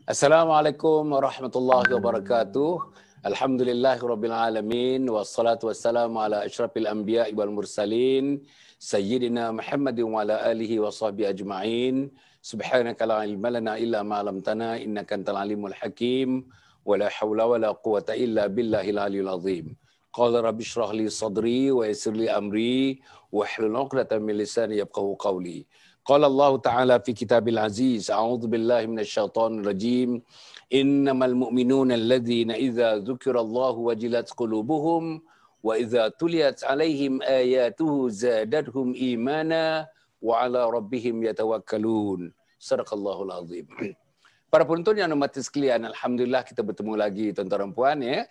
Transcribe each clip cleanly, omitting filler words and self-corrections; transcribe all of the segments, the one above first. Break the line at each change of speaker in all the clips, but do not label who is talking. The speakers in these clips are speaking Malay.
Assalamualaikum warahmatullahi wabarakatuh. Alhamdulillahirabbil alamin wassalatu wassalamu ala asyrafil anbiya'i wal mursalin sayyidina Muhammadin wa ala alihi washabbihi ajma'in. Subhanaka la ilma lana illa ma 'allamtana innaka antal alimul hakim wa la haula wa la quwwata illa billahil aliyil azim. Qala rabbi shrah li sadri wa yassir li amri wahlul 'uqdatam min lisani yafqahu qawli. Qala Allah Ta'ala fi kitabil aziz, a'udzu billahi minasyaitonir rajim. Innamal mu'minuna alladzina idza dzukirallahu wajilat qulubuhum wa idza tuliyat 'alaihim ayatuhu zadatuhum imana wa 'ala rabbihim yatawakkalun. Shadaqallahul azim. Para penonton yang hormati sekalian, alhamdulillah kita bertemu lagi tuan-tuan dan puan ya.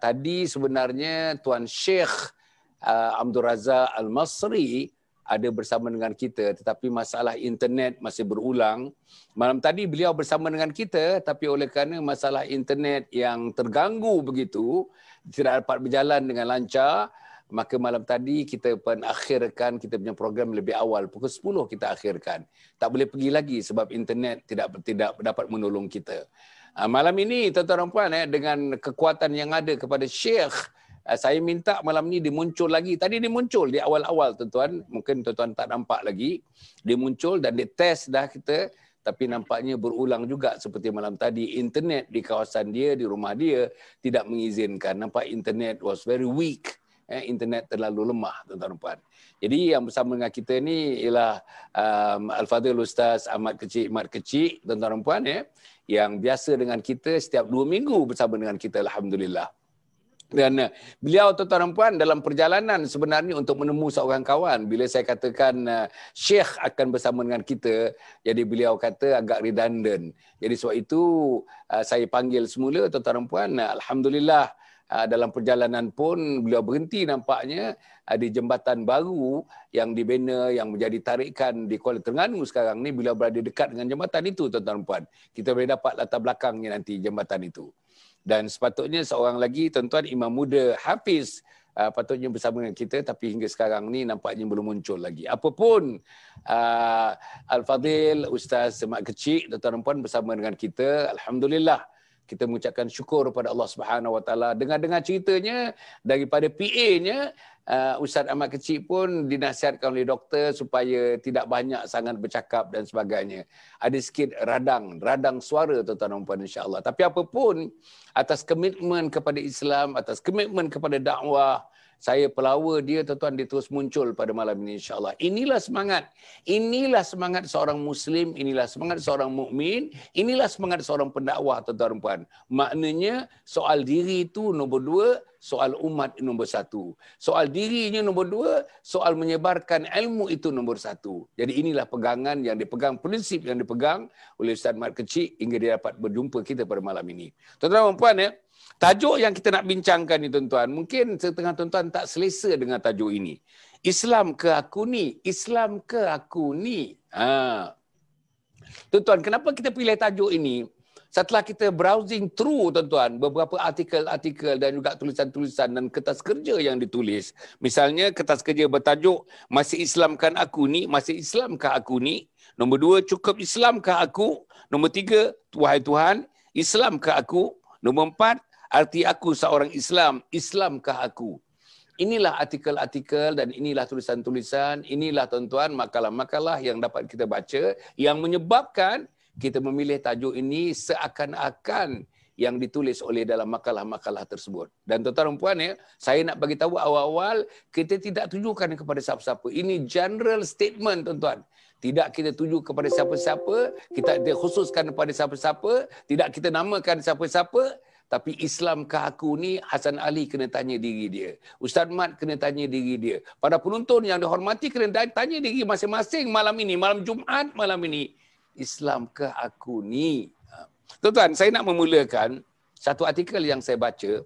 Tadi sebenarnya Tuan Syekh Abdul Razak Al-Masri ada bersama dengan kita, tetapi masalah internet masih berulang. Malam tadi beliau bersama dengan kita, tapi oleh kerana masalah internet yang terganggu begitu, tidak dapat berjalan dengan lancar, maka malam tadi kita akhirkan kita punya program lebih awal. Pukul 10 kita akhirkan. Tak boleh pergi lagi sebab internet tidak dapat menolong kita. Malam ini, tuan-tuan dan puan, dengan kekuatan yang ada kepada Syekh, saya minta malam ni dimuncul lagi. Tadi dia muncul di awal-awal tuan-tuan. Mungkin tuan-tuan tak nampak lagi. Dia muncul dan dia test dah kita. Tapi nampaknya berulang juga seperti malam tadi. Internet di kawasan dia, di rumah dia tidak mengizinkan. Nampak internet was very weak. Internet terlalu lemah tuan-tuan dan puan. Jadi yang bersama dengan kita ni ialah Al-Fadhil Ustaz Ahmad Kecik tuan-tuan dan puan yang biasa dengan kita setiap 2 minggu bersama dengan kita, alhamdulillah. Dan beliau tuan-tuan dan puan dalam perjalanan sebenarnya untuk menemu seorang kawan. Bila saya katakan Syekh akan bersama dengan kita, jadi beliau kata agak redundant. Jadi sebab itu saya panggil semula tuan-tuan dan puan. Alhamdulillah dalam perjalanan pun beliau berhenti nampaknya di jembatan baru yang dibina, yang menjadi tarikan di Kuala Terengganu sekarang ni. Beliau berada dekat dengan jembatan itu tuan-tuan dan puan. Kita boleh dapat latar belakangnya nanti jembatan itu. Dan sepatutnya seorang lagi tuan-tuan imam muda Hafiz patutnya bersama dengan kita, tapi hingga sekarang ni nampaknya belum muncul lagi. Apapun Al-Fadhil Ustaz Semak Kecik tuan-tuan dan puan bersama dengan kita, alhamdulillah kita mengucapkan syukur kepada Allah Subhanahu Wa Taala. Dengar-dengar ceritanya daripada PA-nya, Ustaz Ahmad Kecik pun dinasihatkan oleh doktor supaya tidak banyak sangat bercakap dan sebagainya. Ada sikit radang suara tuan-tuan dan puan, insya-Allah. Tapi apapun, atas komitmen kepada Islam, atas komitmen kepada dakwah, saya pelawa dia tuan-tuan, dia terus muncul pada malam ini, insya-Allah. Inilah semangat seorang Muslim, inilah semangat seorang mukmin, inilah semangat seorang pendakwah tuan-tuan dan puan. Maknanya soal diri itu nombor 2, soal umat nombor 1. Soal dirinya nombor 2, soal menyebarkan ilmu itu nombor 1. Jadi inilah pegangan yang dipegang, prinsip yang dipegang oleh Ustaz Mat Kecik hingga dia dapat berjumpa kita pada malam ini. Tuan-tuan dan puan tajuk yang kita nak bincangkan ni tuan-tuan, mungkin setengah tuan-tuan tak selesa dengan tajuk ini. Islam ke aku ni? Islam ke aku ni? Tuan-tuan, kenapa kita pilih tajuk ini? Setelah kita browsing through tuan-tuan, beberapa artikel-artikel dan juga tulisan-tulisan dan kertas kerja yang ditulis. Misalnya kertas kerja bertajuk, masih Islamkah aku ni? Masih Islamkah aku ni? Nombor 2, cukup Islamkah aku? Nombor 3, wahai Tuhan, Islamkah aku? Nombor 4, arti aku seorang Islam, Islamkah aku? Inilah artikel-artikel dan inilah tulisan-tulisan, inilah tuan-tuan makalah-makalah yang dapat kita baca yang menyebabkan kita memilih tajuk ini seakan-akan yang ditulis oleh dalam makalah-makalah tersebut. Dan tuan-tuan dan puan saya nak bagi tahu awal-awal, kita tidak tujukan kepada siapa-siapa. Ini general statement tuan-tuan. Tidak kita tuju kepada siapa-siapa, kita tidak khususkan kepada siapa-siapa, tidak kita namakan siapa-siapa. Tapi Islamkah aku ni, Hasan Ali kena tanya diri dia. Ustaz Mat kena tanya diri dia. Para penonton yang dihormati kena tanya diri masing-masing malam ini, malam Jumaat malam ini. Islamkah aku ni? Tuan-tuan, saya nak memulakan satu artikel yang saya baca.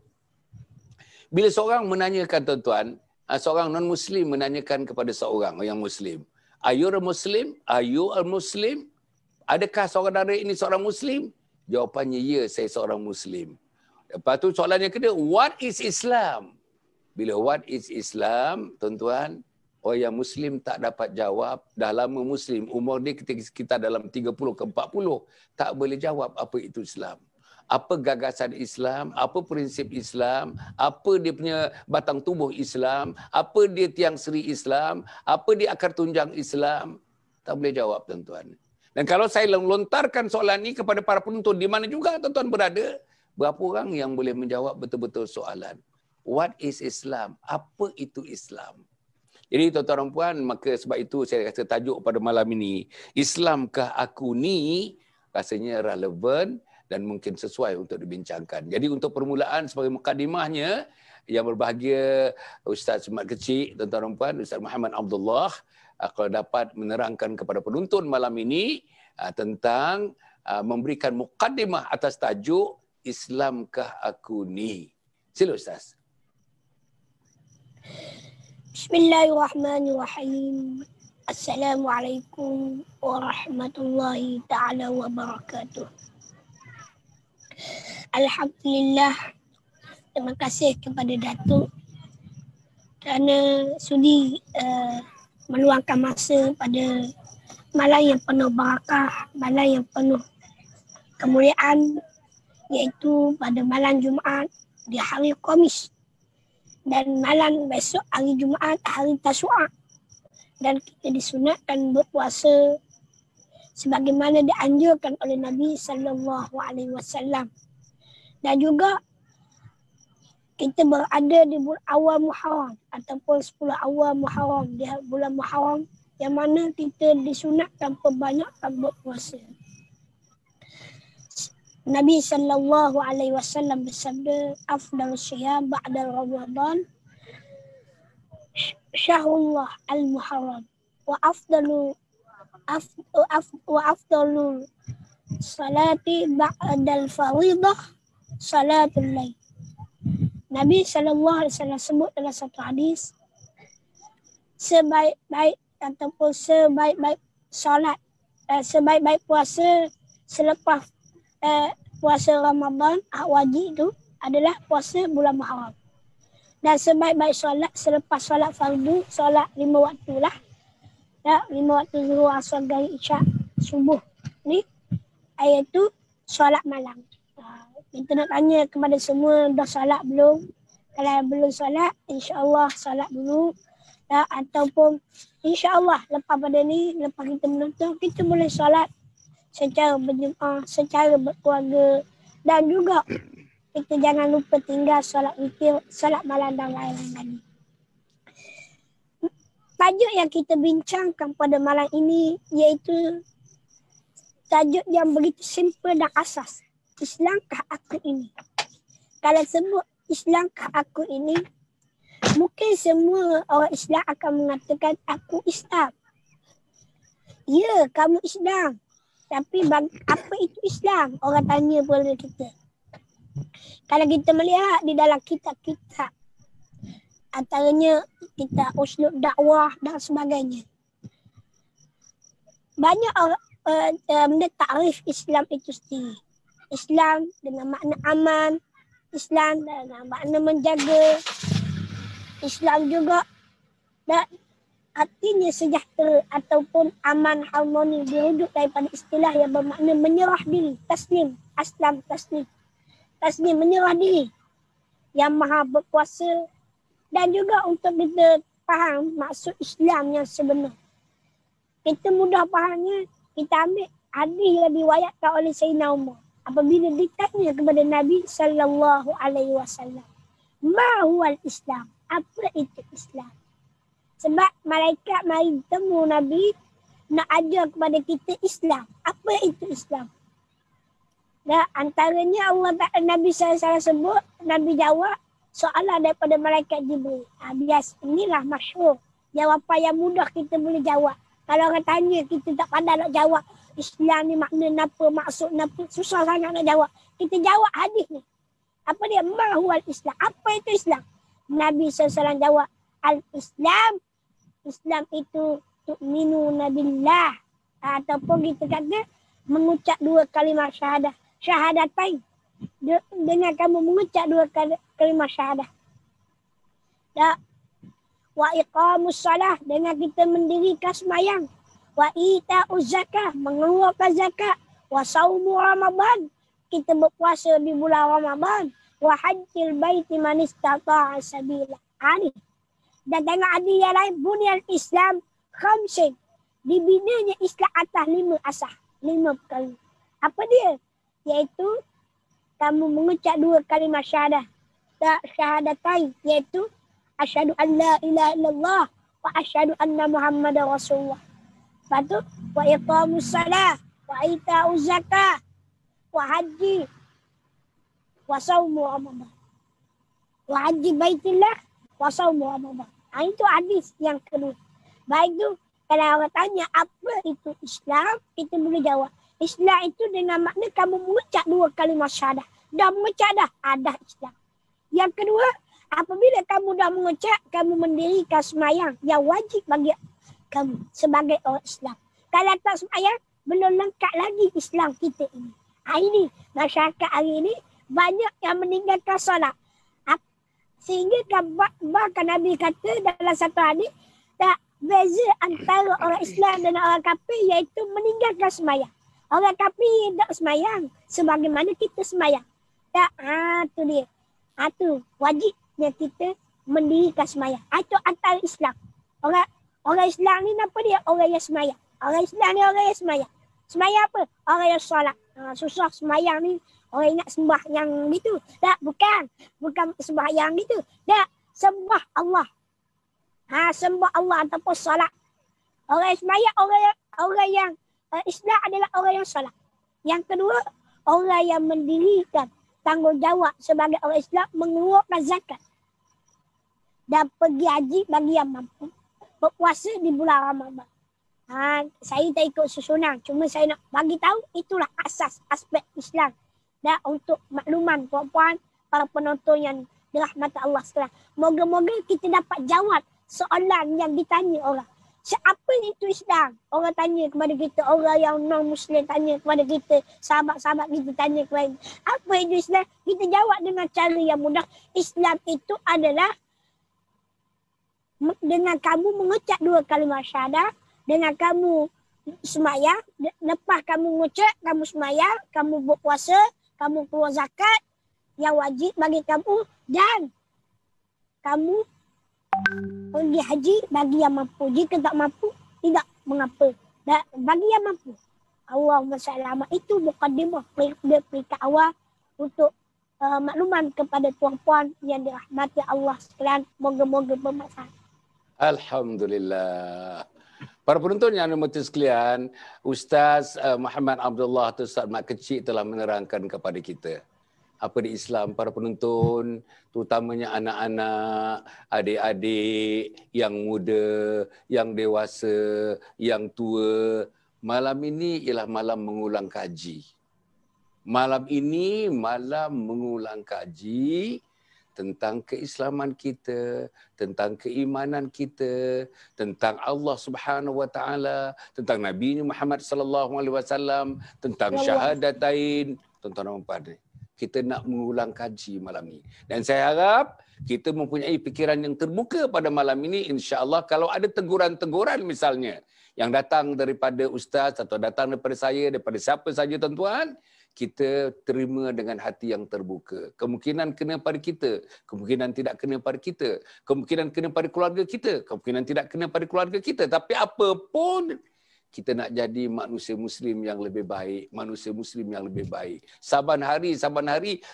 Bila seorang menanyakan tuan-tuan, seorang non-Muslim menanyakan kepada seorang yang Muslim, are you a Muslim? Are you a Muslim? Adakah saudara ini seorang Muslim? Jawapannya, ya, saya seorang Muslim. Lepas tu soalannya kedua, what is Islam? Bila what is Islam, tuan-tuan, Orang yang Muslim tak dapat jawab, dah lama Muslim, umur dia kita dalam 30 ke 40, tak boleh jawab apa itu Islam. Apa gagasan Islam, apa prinsip Islam, apa dia punya batang tubuh Islam, apa dia tiang seri Islam, apa dia akar tunjang Islam. Tak boleh jawab, tuan-tuan. Dan kalau saya lontarkan soalan ini kepada para penonton, di mana juga tuan-tuan berada, berapa orang yang boleh menjawab betul-betul soalan? What is Islam? Apa itu Islam? Jadi tuan-tuan dan puan, maka sebab itu saya rasa tajuk pada malam ini, Islamkah aku ni, rasanya relevan dan mungkin sesuai untuk dibincangkan. Jadi untuk permulaan sebagai mukadimahnya, yang berbahagia Ustaz Mat Kecil, tuan-tuan dan puan, Ustaz Muhammad Abdullah, kalau dapat menerangkan kepada penonton malam ini tentang memberikan mukadimah atas tajuk Islamkah aku ni. Sila Ustaz.
Bismillahirrahmanirrahim. Assalamualaikum warahmatullahi ta'ala wabarakatuh. Alhamdulillah, terima kasih kepada Datuk kerana sudi meluangkan masa pada malam yang penuh barakah, malam yang penuh kemuliaan, iaitu pada malam Jumaat di hari Khamis dan malam besok hari Jumaat hari Tasu'a, dan kita disunatkan berpuasa sebagaimana dianjurkan oleh Nabi sallallahu alaihi wasallam. Dan juga kita berada di bulan awal Muharram ataupun 10 awal Muharram, di bulan Muharram yang mana kita disunatkan perbanyakkan berpuasa. Nabi sallallahu alaihi wasallam bersabda, afdalus syiyam ba'da Ramadan syahrullah al-Muharram wa afdalul salati ba'dal faridah salatul lail. Nabi sallallahu alaihi wasallam sebut dalam satu hadis, sebaik-baik ataupun sebaik-baik solat, sebaik-baik puasa selepas puasa Ramadan wajib itu adalah puasa bulan Muharram. Dan sebaik-baik solat selepas solat fardu, solat 5 waktu lah. Ya, 5 waktu zuhur, asar, maghrib, isyak, subuh. Ni iaitu solat malam. Kita nak tanya kepada semua, dah solat belum? Kalau belum solat, insya-Allah solat dulu. Ya, ataupun insya-Allah lepas pada ni, lepas kita menonton, kita boleh solat secara berjemaah, secara berkeluarga, dan juga kita jangan lupa tinggal solat witir, solat malam dan lain-lain lagi. Tajuk yang kita bincangkan pada malam ini iaitu tajuk yang begitu simple dan asas. Islamkah aku ini? Kalau sebut Islamkah aku ini, mungkin semua orang Islam akan mengatakan aku Islam. Ya, kamu Islam. Tapi apa itu Islam? Orang tanya pada kita. Kalau kita melihat di dalam kitab-kitab, antaranya kitab uslub dakwah dan sebagainya, banyak orang takrif Islam itu sendiri. Islam dengan makna aman, Islam dengan makna menjaga, Islam juga dan artinya sejahtera ataupun aman, harmoni, dirujuk daripada istilah yang bermakna menyerah diri, taslim, aslam taslim. Taslim, menyerah diri, yang maha berkuasa. Dan juga untuk kita faham maksud Islam yang sebenar, kita mudah fahamnya, kita ambil hadis yang diriwayatkan oleh Sayyidina Umar. Apabila ditanya kepada Nabi sallallahu alaihi wasallam, ma huwal Islam? Apa itu Islam? Sebab malaikat mari bertemu Nabi nak ajar kepada kita Islam. Apa itu Islam? Dan antaranya Nabi SAW sebut, Nabi jawab soalan daripada malaikat Jibril. Bias inilah masyhur, jawapan yang mudah kita boleh jawab. Kalau orang tanya kita tak pandai nak jawab Islam ni makna apa, maksud apa, susah sangat nak jawab. Kita jawab hadis ni. Apa dia? Ma huwal Islam? Apa itu Islam? Nabi SAW jawab, al-Islam, Islam itu tu'minuna billah, ataupun kita kata mengucap 2 kalimah syahadah, syahadatain. Dengan kamu mengucap 2 kalimah syahadah. wa iqamus salah, dengan kita mendirikan sembahyang, wa ita'uz zakah, mengeluarkan zakat, wa saumu Ramadan, kita berpuasa di bulan Ramadan, wa hajjil baiti man istata'a sabila. Ini. Dan tengok hadis yang lain, bunyal Islam khamsin, dibinanya Islam atas 5 asas, 5 perkara. Apa dia? Iaitu kamu mengucap 2 kalimah syahadah, syahadatain, iaitu asyhadu an la ilaha illallah wa asyhadu anna Muhammadar Rasulullah. Lepas tu wa iqamus salah, wa ita'uz zakah, wa haji, wa saumu Ramadan. Wa haji baitillah, wa saumu Ramadan. Itu hadis yang kedua. Baik tu, kalau orang tanya apa itu Islam, kita boleh jawab. Islam itu dengan makna kamu mengucap 2 kalimah syahadah. Dah mengucap dah, ada Islam. Yang kedua, apabila kamu dah mengucap, kamu mendirikan sembahyang yang wajib bagi kamu sebagai orang Islam. Kalau tak sembahyang, belum lengkap lagi Islam kita ini. Ini masyarakat hari ini banyak yang meninggalkan solat. Sehingga bahkan Nabi kata dalam satu hadis, tak beza antara orang Islam dan orang kafir iaitu meninggalkan sembahyang. Orang kafir tak sembahyang sebagaimana kita sembahyang. Tak, tu dia. Tu wajibnya kita mendirikan sembahyang. Itu antara Islam. Orang Islam ni apa dia? Orang yang sembahyang. Orang Islam ni orang yang sembahyang. Sembahyang apa? Orang yang solat. Susah sembahyang ni orang ingat sembah yang gitu. Tak, bukan sembah yang gitu. Tak, sembah Allah. Sembah Allah ataupun solat. Orang yang sembahyang, orang yang Islam adalah orang yang solat. Yang kedua, orang yang mendirikan tanggungjawab sebagai orang Islam, mengeluarkan zakat dan pergi haji bagi yang mampu, berpuasa di bulan Ramadan. Saya tak ikut susunan, cuma saya nak bagi tahu itulah asas aspek Islam. Dan untuk makluman puan-puan, para penonton yang dirahmati Allah sekalian, moga-moga kita dapat jawab soalan yang ditanya orang. Siapa itu Islam? Orang tanya kepada kita, orang yang non-Muslim tanya kepada kita, sahabat-sahabat kita tanya kepada kita, apa itu Islam? Kita jawab dengan cara yang mudah. Islam itu adalah dengan kamu mengucap 2 kalimah syahadah, dengan kamu sembahyang, lepas kamu mengucap, kamu sembahyang, kamu berpuasa, kamu keluar zakat yang wajib bagi kamu, dan kamu pergi haji bagi yang mampu. Jika tak mampu, tidak mengapa. Dan bagi yang mampu, Allahumma salli. Itu mukadimah peringkat awal untuk makluman kepada puan-puan yang dirahmati Allah sekalian. Moga-moga bermanfaat.
Alhamdulillah. Para penonton yang dirahmati sekalian, Ustaz Muhammad Abdullah atau Ustaz Mat Kecil telah menerangkan kepada kita apa di Islam. Para penonton, terutamanya anak-anak, adik-adik yang muda, yang dewasa, yang tua, malam ini ialah malam mengulang kaji. Malam ini malam mengulang kaji tentang keislaman kita, tentang keimanan kita, tentang Allah Subhanahu wa taala, tentang Nabi Muhammad sallallahu alaihi wasallam, tentang syahadatain, tuan-tuan dan puan. Kita nak mengulang kaji malam ini. Dan saya harap kita mempunyai fikiran yang terbuka pada malam ini, insya-Allah. Kalau ada teguran-teguran misalnya yang datang daripada ustaz atau datang daripada saya, daripada siapa saja tuan-tuan, kita terima dengan hati yang terbuka. Kemungkinan kena pada kita, kemungkinan tidak kena pada kita, kemungkinan kena pada keluarga kita, kemungkinan tidak kena pada keluarga kita. Tapi apa pun, kita nak jadi manusia Muslim yang lebih baik, manusia Muslim yang lebih baik. Saban hari,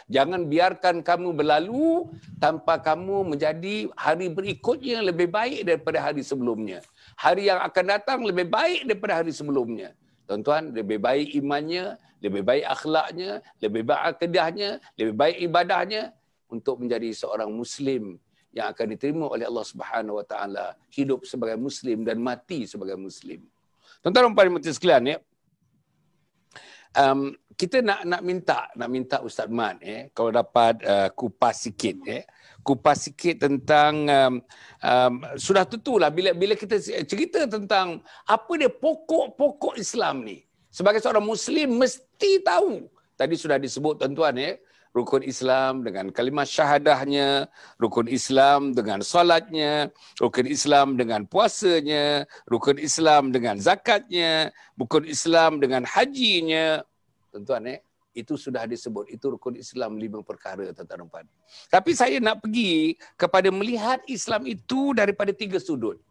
jangan biarkan kamu berlalu tanpa kamu menjadi hari berikutnya lebih baik daripada hari sebelumnya. Hari yang akan datang lebih baik daripada hari sebelumnya. Tuan-tuan, lebih baik imannya, lebih baik akhlaknya, lebih baik akidahnya, lebih baik ibadahnya untuk menjadi seorang Muslim yang akan diterima oleh Allah Subhanahu wa taala, hidup sebagai Muslim dan mati sebagai Muslim. Tuan-tuan dan puan sekalian, ya. Kita nak minta Ustaz Mat, kalau dapat kupas sikit tentang sudah tentulah bila kita cerita tentang apa dia pokok Islam ni. Sebagai seorang Muslim mesti tahu. Tadi sudah disebut tuan-tuan, rukun Islam dengan kalimah syahadahnya, rukun Islam dengan solatnya, rukun Islam dengan puasanya, rukun Islam dengan zakatnya, rukun Islam dengan hajinya. Tuan-tuan, itu sudah disebut. Itu rukun Islam 5 perkara, tuan-tuan. Tapi saya nak pergi kepada melihat Islam itu daripada 3 sudut.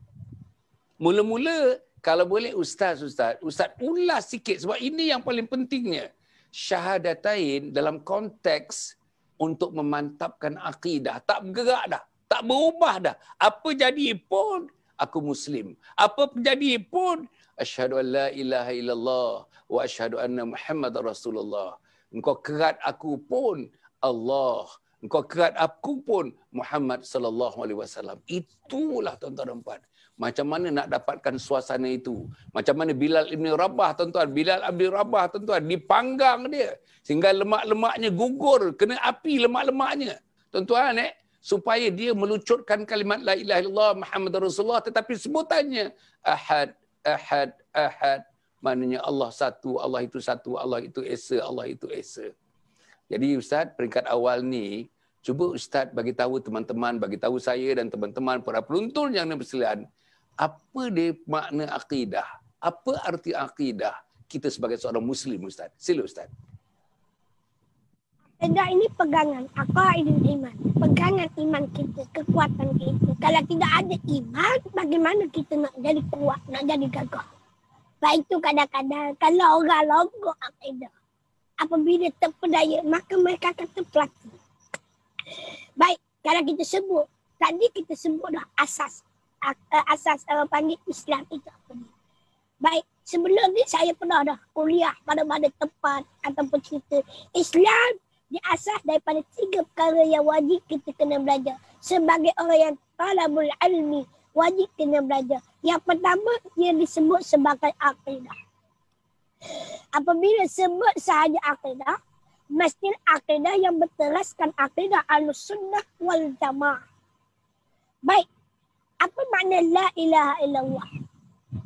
Mula-mula, kalau boleh Ustaz ulas sikit sebab ini yang paling pentingnya. Syahadatain dalam konteks untuk memantapkan akidah. Tak bergerak dah. Tak berubah dah. Apa jadi pun, aku Muslim. Apa jadi pun, asyhadu an la ilaha illallah wa asyhadu anna Muhammad Rasulullah. Engkau kerat aku pun Allah. Engkau kerat aku pun Muhammad sallallahu alaihi wasallam. Itulah tuan-tuan dan puan. Macam mana nak dapatkan suasana itu? Macam mana Bilal Ibn Rabah, tuan-tuan. Bilal Ibn Rabah, tuan-tuan. Dipanggang dia. Sehingga lemak-lemaknya gugur. Kena api lemak-lemaknya. Tuan-tuan, supaya dia melucutkan kalimat La ilaha illallah Muhammad Rasulullah. Tetapi sebutannya Ahad, Ahad, Ahad. Maknanya Allah satu, Allah itu satu, Allah itu esa, Allah itu esa. Jadi Ustaz, peringkat awal ni, cuba Ustaz bagi tahu teman-teman, bagi tahu saya dan teman-teman para penonton yang bersekalian, apa dia makna akidah? Apa arti akidah kita sebagai seorang Muslim, Ustaz? Sila, Ustaz.
Akidah ini pegangan, aqaidul iman. Pegangan iman kita, kekuatan kita. Kalau tidak ada iman, bagaimana kita nak jadi kuat, nak jadi gagah? Baik itu kadang-kadang, kalau orang logok akidah, apabila terpedaya, maka mereka akan terpelatih. Baik, kalau kita sebut, tadi kita sebut dah asas orang panggil Islam itu apa ni. Baik, sebelum ni saya pernah dah kuliah pada tempat ataupun cerita. Islam diasas daripada 3 perkara yang wajib kita kena belajar. Sebagai orang yang talabul ilmi, wajib kena belajar. Yang pertama, ia disebut sebagai akidah. Apabila sebut sahaja akidah, mesti akidah yang berteraskan akidah Ahlussunnah wal Jamaah. Baik, apa makna la ilaha illallah?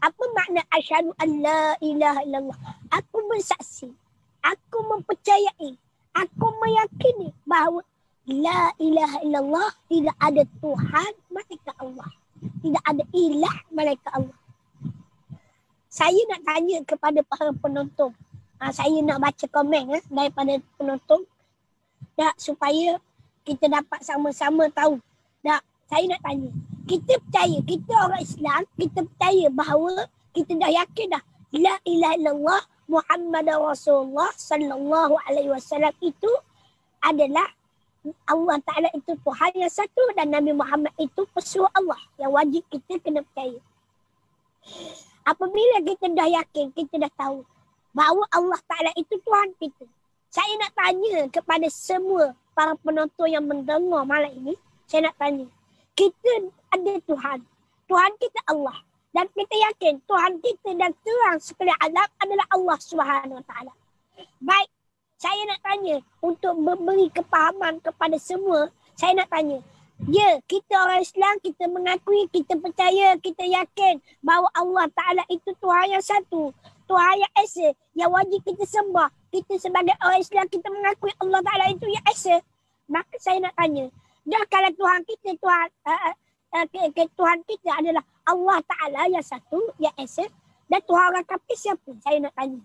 Apa makna asyhadu an la ilaha illallah? Aku bersaksi, aku mempercayai, aku meyakini bahawa la ilaha illallah, tidak ada Tuhan melainkan Allah. Tidak ada ilah melainkan Allah. Saya nak tanya kepada para penonton. Saya nak baca komen daripada penonton. Tak, supaya kita dapat sama-sama tahu. Tak, saya nak tanya. Kita percaya, kita orang Islam, kita percaya bahawa kita dah yakin dah la ilaha illallah Muhammad Rasulullah sallallahu alaihi wasallam itu adalah Allah Ta'ala itu Tuhan yang satu dan Nabi Muhammad itu pesuruh Allah yang wajib kita kena percaya. Apabila kita dah yakin, kita dah tahu bahawa Allah Ta'ala itu Tuhan kita. Saya nak tanya kepada semua para penonton yang mendengar malam ini, saya nak tanya. Kita ada Tuhan. Tuhan kita Allah. Dan kita yakin Tuhan kita dan terang sekalian alam adalah Allah Subhanahu Wa Taala. Baik, saya nak tanya untuk memberi kepahaman kepada semua, saya nak tanya. Ya, kita orang Islam, kita mengakui, kita percaya, kita yakin bahawa Allah Ta'ala itu Tuhan yang satu. Tuhan yang esa, yang wajib kita sembah. Kita sebagai orang Islam, kita mengakui Allah Ta'ala itu yang esa. Maka saya nak tanya, dah kalau Tuhan kita, Tuhan kita adalah Allah Ta'ala yang satu, yang esa. Dan Tuhan orang kafir siapa? Saya nak tanya.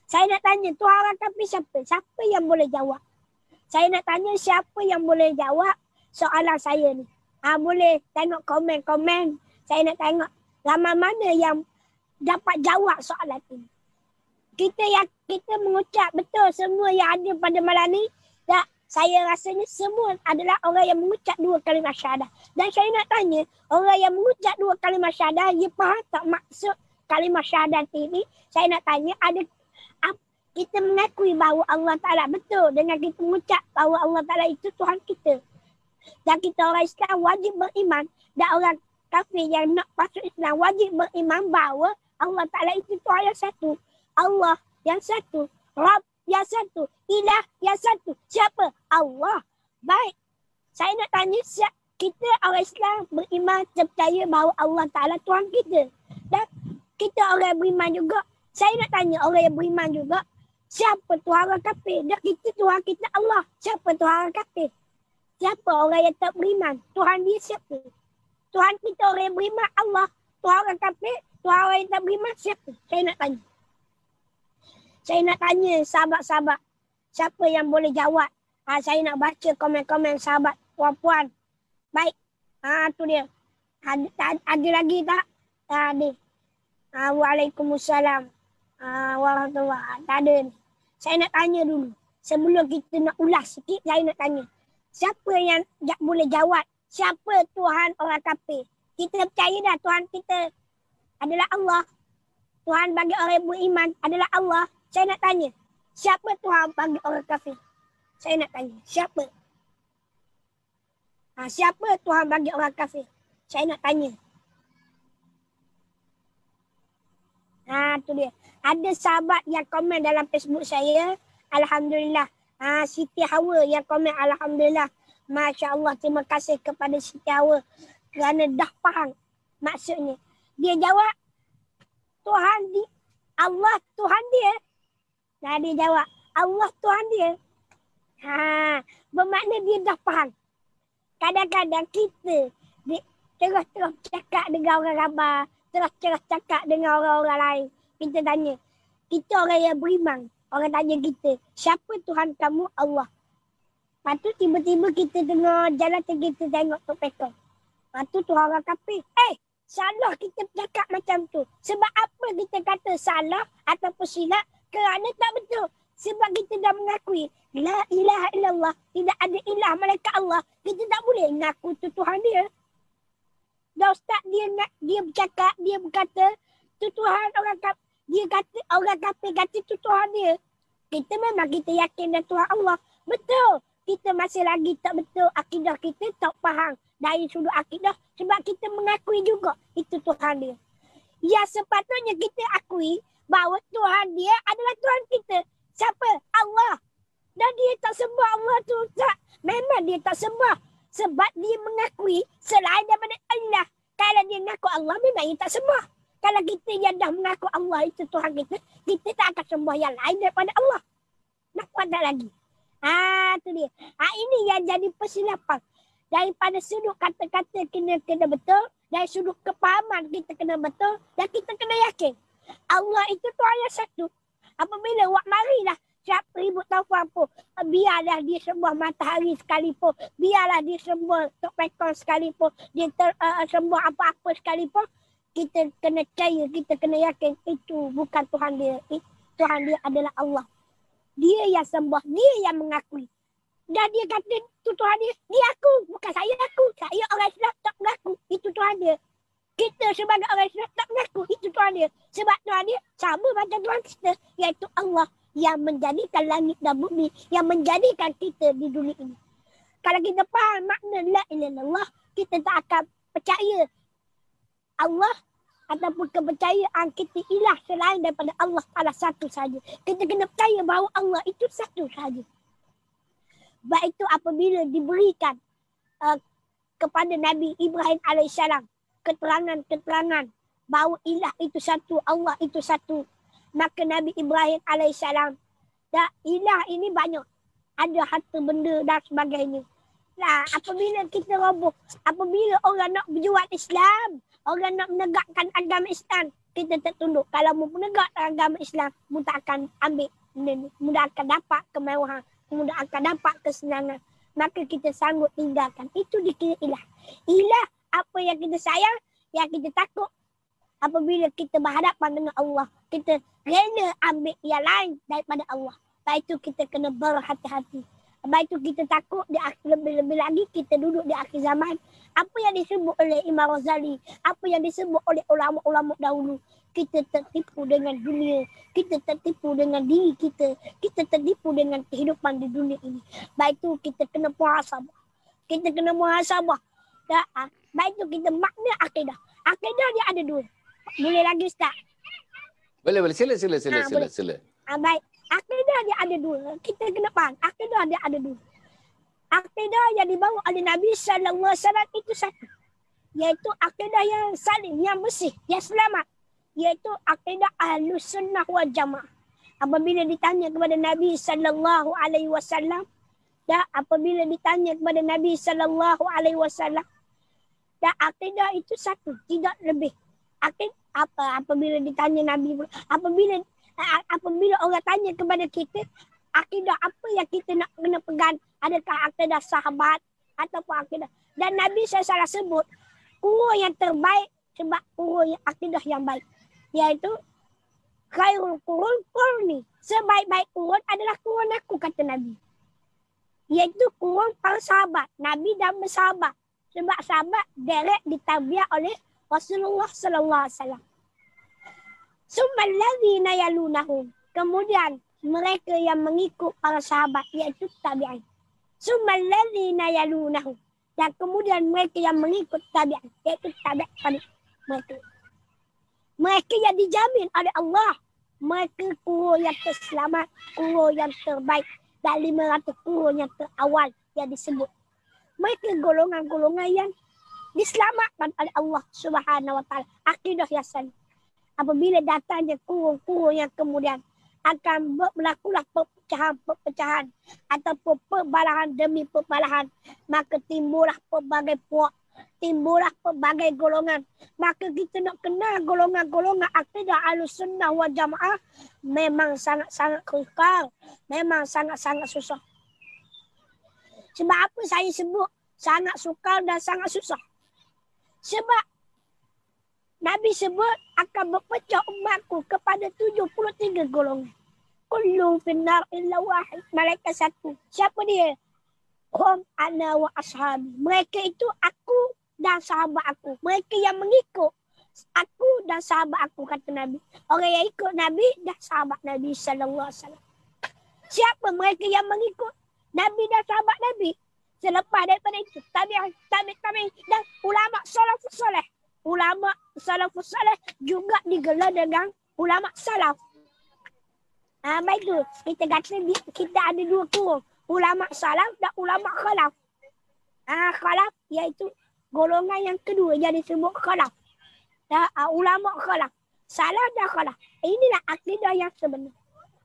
Saya nak tanya, Tuhan orang kafir siapa? Siapa yang boleh jawab? Saya nak tanya siapa yang boleh jawab soalan saya ni. Boleh tengok komen-komen. Saya nak tengok ramai mana yang dapat jawab soalan ini. Kita mengucap betul semua yang ada pada malam ni. Tak, saya rasanya semua adalah orang yang mengucap 2 kalimah syahadah. Dan saya nak tanya, orang yang mengucap 2 kalimah syahadah, dia faham tak maksud kalimah syahadah ini? Saya nak tanya, kita mengakui bahawa Allah Ta'ala betul dengan kita mengucap bahawa Allah Ta'ala itu Tuhan kita. Dan kita orang Islam wajib beriman. Dan orang kafir yang nak masuk Islam wajib beriman bahawa Allah Ta'ala itu Tuhan yang satu. Allah yang satu. Rabb yang satu. Ilah yang satu. Siapa? Allah. Baik. Saya nak tanya, kita orang Islam beriman percaya bahawa Allah Ta'ala Tuhan kita. Dan kita orang yang beriman juga. Saya nak tanya orang yang beriman juga. Siapa Tuhan orang kafir? Dah kita Tuhan kita Allah. Siapa Tuhan orang kafir? Siapa orang yang tak beriman? Tuhan dia siapa? Tuhan kita orang yang beriman Allah. Tuhan orang kafir, Tuhan orang yang tak beriman siapa? Saya nak tanya. Saya nak tanya sahabat-sahabat. Siapa yang boleh jawab? Saya nak baca komen-komen sahabat puan-puan. Baik. Tu dia. Ada lagi tak? Ada. Waalaikumsalam. Warahmatullahi. Tak ada ni. Saya nak tanya dulu. Sebelum kita nak ulas sikit, saya nak tanya. Siapa yang boleh jawab? Siapa Tuhan orang kafir? Kita percaya dah Tuhan kita adalah Allah. Tuhan bagi orang yang beriman adalah Allah. Saya nak tanya. Siapa Tuhan bagi orang kafir? Saya nak tanya. Siapa? Siapa Tuhan bagi orang kafir? Saya nak tanya. Tu dia. Ada sahabat yang komen dalam Facebook saya. Alhamdulillah. Siti Hawa yang komen Alhamdulillah. Masya Allah. Terima kasih kepada Siti Hawa. Kerana dah faham maksudnya. Dia jawab. Tuhan dia. Allah Tuhan dia. Dia jawab. Allah Tuhan dia. Bermakna dia dah faham. Kadang-kadang kita terus cakap dengan orang Rabah. Terus cakap dengan orang-orang lain. Kita tanya. Kita orang yang beriman. Orang tanya kita. Siapa Tuhan kamu? Allah. Lepas tu tiba-tiba kita dengar jalan kita tengok Tok Pekong. Lepas tu Tuhan orang kafir. Salah kita cakap macam tu. Sebab apa kita kata salah ataupun silap? Kerana tak betul. Sebab kita dah mengakui. La ilaha illallah. Tidak ada ilah malaikat Allah. Kita tak boleh mengaku tu Tuhan dia. Dah Ustaz dia bercakap, dia berkata tu Tuhan orang kafir. Dia kata orang kafir kata tu Tuhan dia. Kita memang kita yakin dan Tuhan Allah. Betul. Kita masih lagi tak betul akidah kita tak faham dari sudut akidah sebab kita mengakui juga itu Tuhan dia. Ya sepatutnya kita akui bahawa Tuhan dia adalah Tuhan kita. Siapa? Allah. Dan dia tak sembah Allah tu tak. Memang dia tak sembah. Sebab dia mengakui selain daripada Allah. Kalau dia mengaku Allah memang dia tak sembah. Kalau kita yang dah mengaku Allah itu Tuhan kita, kita tak akan sembah yang lain daripada Allah. Nak kuat tak lagi? Tu dia. Ini yang jadi persilapan. Daripada sudut kata-kata kena betul. Dari sudut kepahaman kita kena betul. Dan kita kena yakin. Allah itu Tuhan yang satu. Apabila wak marilah siapa ribut tahu apa. Biarlah dia sembah matahari sekalipun. Biarlah dia sembah Tok Pekong sekalipun. Dia sembah apa-apa sekalipun. Kita kena percaya, kita kena yakin itu bukan Tuhan dia. Tuhan dia adalah Allah. Dia yang sembah, dia yang mengakui. Dan dia kata itu Tuhan dia. Dia aku, bukan saya aku. Saya orang Islam tak mengaku. Itu Tuhan dia. Kita sebagai orang Islam tak mengaku. Itu Tuhan dia. Sebab Tuhan dia sama macam Tuhan kita. Iaitu Allah yang menjadikan langit dan bumi. Yang menjadikan kita di dunia ini. Kalau kita faham makna la ilaha illallah, kita tak akan percaya Allah ataupun kepercayaan kita ilah selain daripada Allah Ta'ala satu saja. Kita kena percaya bahawa Allah itu satu saja. Baik itu apabila diberikan kepada Nabi Ibrahim AS keterangan-keterangan bahawa ilah itu satu, Allah itu satu. Maka Nabi Ibrahim AS ilah ini banyak. Ada harta benda dan sebagainya. Apabila kita roboh, apabila orang nak berjuang Islam, orang nak menegakkan agama Islam, kita tak tunduk. Kalau mau menegakkan agama Islam, mudah akan ambil, mudah akan dapat kemewahan, mudah akan dapat kesenangan. Maka kita sanggup tinggalkan. Itu dikira ilah. Ilah apa yang kita sayang, yang kita takut. Apabila kita berhadapan dengan Allah, kita rela ambil yang lain daripada Allah. Lepas itu kita kena berhati-hati. Lepas itu kita takut lebih-lebih lagi kita duduk di akhir zaman. Apa yang disebut oleh Imam Ghazali, apa yang disebut oleh ulama-ulama dahulu. Kita tertipu dengan dunia, kita tertipu dengan diri kita, kita tertipu dengan kehidupan di dunia ini. Baik itu kita kena muhasabah. Kita kena muhasabah. Baik itu kita makna akidah. Akidah dia ada dua. Boleh lagi Ustaz?
Boleh. Sila.
Baik. Akidah dia ada dua. Kita kena faham. Akidah dia ada dua. Akidah yang dibawa oleh Nabi SAW itu satu. Iaitu akidah yang salim, yang bersih, yang selamat. Iaitu akidah Ahlus Sunnah wal Jamaah. apabila ditanya kepada Nabi sallallahu alaihi wasallam, dan apabila ditanya kepada Nabi sallallahu alaihi wasallam, dan akidah itu satu, tidak lebih. Apabila ditanya Nabi, apabila orang tanya kepada kita, akidah apa yang kita nak kena pegang? Adakah akidah sahabat ataupun akidah? Dan Nabi SAW sebut kurun yang terbaik sebab kurun yang akidah yang baik, iaitu khairul qurun qurni, sebaik-baik kurun adalah kurun aku, kata Nabi. Iaitu kurun para sahabat, Nabi dan bersahabat. Sebab sahabat direct ditarbiah oleh Rasulullah sallallahu alaihi wasallam. Summal ladzina yalunahum, kemudian mereka yang mengikut para sahabat iaitu tabi'in. Summal ladzina yalunahum, dan kemudian mereka yang mengikut tabi'in iaitu tabi'in mereka. Mereka yang dijamin oleh Allah, mereka kurun yang terselamat, kurun yang terbaik dan 500 kurun yang terawal yang disebut. Mereka golongan-golongan yang diselamatkan oleh Allah Subhanahu wa taala, akidah yang salih. Apabila datangnya kurun-kurun yang kemudian akan berlakulah perpecahan ataupun perbalahan demi perbalahan, maka timbullah pelbagai puak, timbullah pelbagai golongan. Maka kita nak kenal golongan-golongan akidah Ahlussunnah wal Jamaah memang sangat-sangat kekal, memang sangat-sangat susah. Sebab apa saya sebut sangat sukar dan sangat susah? Sebab Nabi sebut akan berpecah umatku kepada 73 golongan. Kullu finnar illa wahid. Malaikat satu. Siapa dia? Hum ana wa ashabi. Mereka itu aku dan sahabat aku. Mereka yang mengikut aku dan sahabat aku, kata Nabi. Orang yang ikut Nabi dan sahabat Nabi sallallahu alaihi wasallam. Siapa mereka yang mengikut Nabi dan sahabat Nabi? Selepas daripada itu, tabi'in dan ulama salafus saleh. Ulama salafus saleh juga digelar dengan ulama salaf. Baik tu, kita kata kita ada dua kurung, ulama salaf dan ulama khalaf. Khalaf iaitu golongan yang kedua yang disebut khalaf. Ulama khalaf, salaf dan khalaf. Inilah akidah yang sebenar.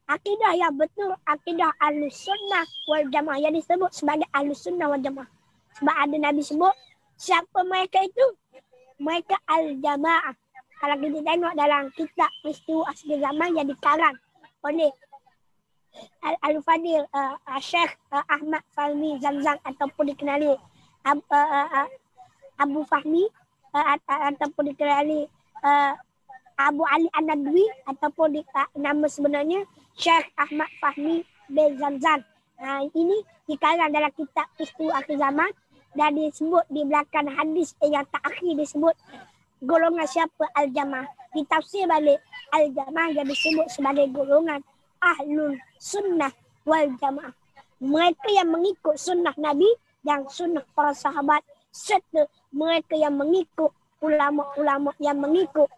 Akidah yang betul, akidah Ahlussunnah wal Jamaah yang disebut sebagai Ahlussunnah wal Jamaah. Sebab ada Nabi sebut, siapa mereka itu? Mereka Al-Jamaah. Kalau kita tengok dalam kitab Peristiwa Akhir Zaman yang dikarang oleh Al-Fadil Syekh Ahmad Fahmi Zamzam ataupun dikenali Abu Fahmi ataupun dikenali Abu Ali An-Nadwi ataupun nama sebenarnya Syekh Ahmad Fahmi bin Zamzam. Ini dikarang dalam kitab Peristiwa Akhir Zaman dan disebut di belakang hadis yang terakhir disebut golongan siapa Al-Jamaah. Ditafsir balik Al-Jamaah yang disebut sebagai golongan Ahlul Sunnah wal Jamaah. Mereka yang mengikut sunnah Nabi dan sunnah para sahabat serta mereka yang mengikut ulama-ulama yang mengikut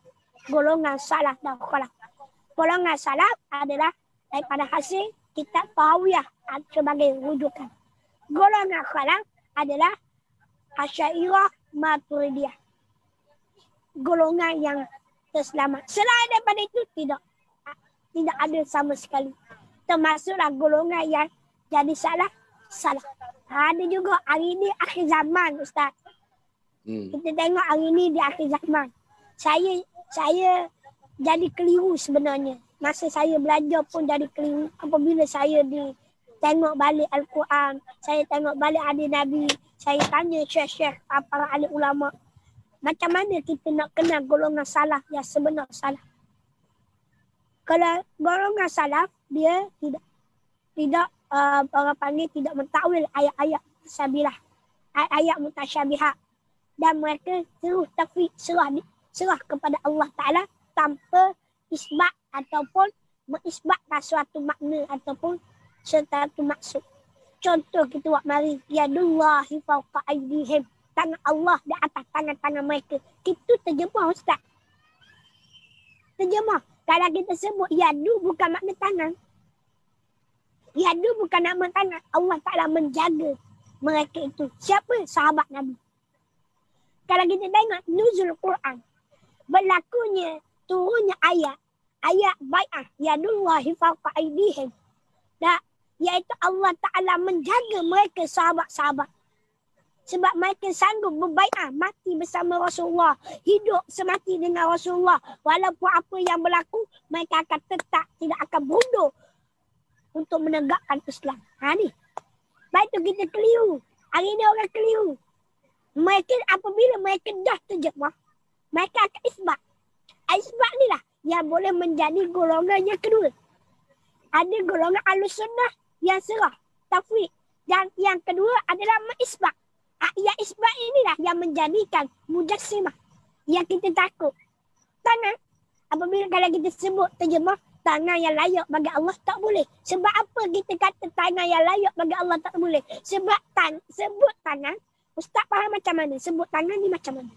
golongan salaf dan khalaf. Golongan salaf adalah daripada hasil kitab Tahawiyah sebagai rujukan. Golongan khalaf adalah Asy'ariyah Maturidiyah. Golongan yang terselamat. Selain daripada itu tidak ada sama sekali. Termasuklah golongan yang jadi salah. Ada juga hari ini akhir zaman, Ustaz. Kita tengok hari ini di akhir zaman. Saya jadi keliru sebenarnya. Masa saya belajar pun jadi keliru. Apabila saya tengok balik Al-Quran, saya tengok balik hadis Nabi, saya tanya syekh-syekh para ahli ulama, macam mana kita nak kenal golongan salaf yang sebenar salaf? Kalau golongan salaf, dia tidak orang panggil tidak mentakwil ayat-ayat sabilah, ayat mutasyabihat, dan mereka terus tafwid serah kepada Allah Taala tanpa isbat ataupun mengisbatkan suatu makna ataupun satu maksud. Contoh kita buat mari, yadullahi fawqa aydihim, tangan Allah di atas tangan-tangan mereka. Itu terjemah, Ustaz. Terjemah. Kalau kita sebut yadu bukan makna tangan. Yadu bukan nama tangan. Allah Ta'ala menjaga mereka itu. Siapa? Sahabat Nabi. Kalau kita tengok nuzul Quran, berlakunya turunnya ayat ayat bai'ah yadullahi fawqa aydihim. Iaitu Allah Ta'ala menjaga mereka sahabat-sahabat. Sebab mereka sanggup berbai'ah mati bersama Rasulullah. Hidup semati dengan Rasulullah. Walaupun apa yang berlaku, mereka akan tetap tidak akan mundur untuk menegakkan Islam. Ni. Baik tu kita keliru. Hari ni orang keliru. Mereka apabila mereka dah terjemah, mereka akan isbat. Isbat ni lah yang boleh menjadi golongan yang kedua. Ada golongan Ahlussunnah yang serah, tafwid. Dan yang kedua adalah mengisbat. Yang isbat inilah yang menjadikan mujassimah. Yang kita takut. Tangan. Apabila kalau kita sebut terjemah, tangan yang layak bagi Allah tak boleh. Sebab apa kita kata tangan yang layak bagi Allah tak boleh? Sebab sebut tangan, Ustaz faham macam mana? Sebut tangan ni macam mana?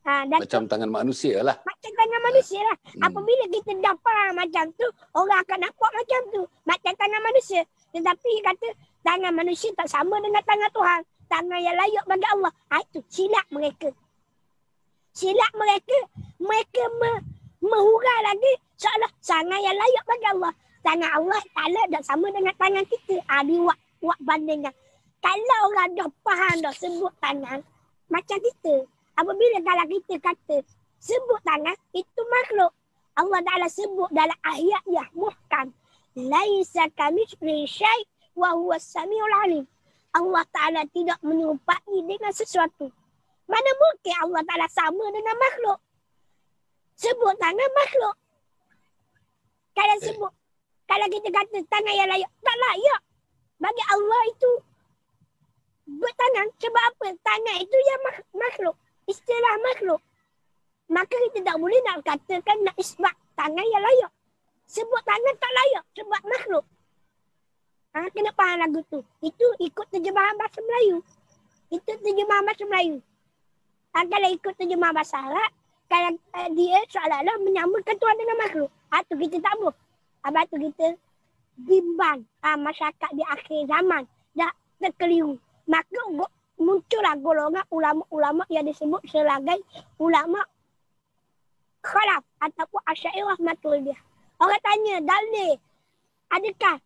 Macam tangan manusia lah.
Macam tangan manusia lah. Apabila kita dah faham macam tu, orang akan nampak macam tu. Macam tangan manusia. Tetapi kata tangan manusia tak sama dengan tangan Tuhan. Tangan yang layak bagi Allah. Itu silap mereka. Silap mereka. Mereka menghurai lagi seolah tangan yang layak bagi Allah. Tangan Allah Ta'ala tak sama dengan tangan kita. Dia buat bandingkan. Kalau orang dah faham dah sebut tangan, macam kita. Apabila kalau kita kata sebut tangan, itu makhluk. Allah Ta'ala sebut dalam ayat yang muhkam. Laisa kamitslihi syai' wa huwas samiul alim. Allah Ta'ala tidak menyerupai dengan sesuatu. Mana mungkin Allah Ta'ala sama dengan makhluk? Sebut tangan makhluk. Kalau kita kata tangan yang layak, tak layak. Bagi Allah itu bertangan. Sebab apa? Tangan itu yang makhluk. Istilah makhluk. Maka kita tak boleh nak katakan nak isbat tangan yang layak. Sebut tangan tak layak sebab makhluk. Kena faham lagu tu. Itu ikut terjemahan bahasa Melayu. Itu terjemahan bahasa Melayu. Kalau ikut terjemahan bahasa Arab, kalau dia seolah-olah menyamakan Tuhan dengan makhluk. Tu kita tak boleh. Lepas tu kita bimbang masyarakat di akhir zaman. Dah terkeliru. Maka muncullah golongan ulama-ulama yang disebut sebagai ulama khalaf ataupun Asy'ariyah Maturidiyah. Orang tanya dalil, adakah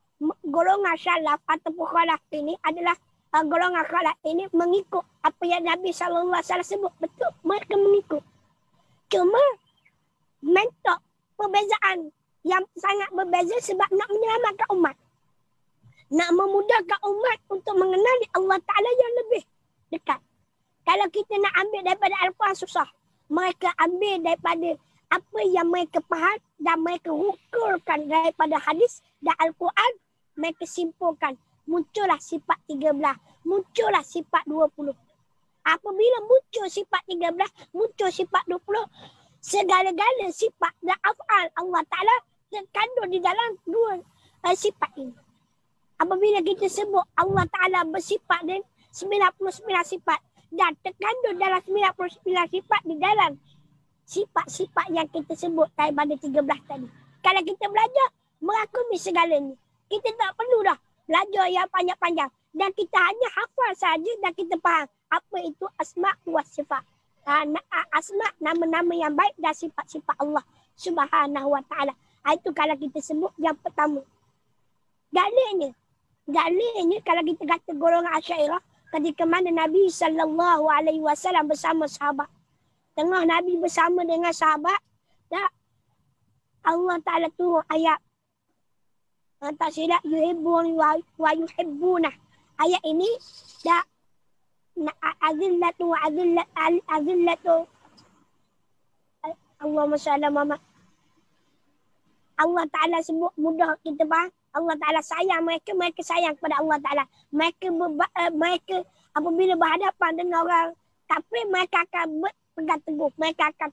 golongan salaf ataupun khalaf ini adalah golongan khalaf ini mengikut apa yang Nabi SAW sebut? Betul, mereka mengikut. Cuma mentok perbezaan yang sangat berbeza sebab nak menyelamatkan umat. Nak memudahkan umat untuk mengenali Allah Ta'ala yang lebih dekat. Kalau kita nak ambil daripada Al-Quran susah. Mereka ambil daripada apa yang mereka faham dan mereka ukurkan daripada hadis dan Al-Quran. Mereka simpulkan. Muncullah sifat 13. Muncullah sifat 20. Apabila muncul sifat 13, muncul sifat 20, segala-gala sifat dan af'al Allah Ta'ala terkandung di dalam dua sifat ini. Apabila kita sebut Allah Ta'ala bersifat dengan 99 sifat dan terkandung dalam 99 sifat di dalam sifat-sifat yang kita sebut daripada 13 tadi. Kalau kita belajar merakumi segalanya, kita tak perlu dah belajar yang panjang-panjang. Dan kita hanya hafal saja dan kita faham apa itu asma' wa sifat. Asma' nama-nama yang baik dan sifat-sifat Allah Subhanahu wa Ta'ala. Itu kalau kita sebut yang pertama. Dalilnya kalau kita kata golongan Asy'ariyah, ketika mana Nabi SAW bersama sahabat. Tengah Nabi bersama dengan sahabat, Allah Ta'ala turun ayat. Tak silap yuhibbun wa yuhibbunah. Ayat ini azillatu wa azillatu. Allahumma salli Muhammad. Allah Ta'ala sebut mudah kita faham. Allah Ta'ala sayang mereka, mereka sayang kepada Allah Ta'ala. Mereka apabila berhadapan dengan orang kafir, mereka akan berpegang teguh. Mereka akan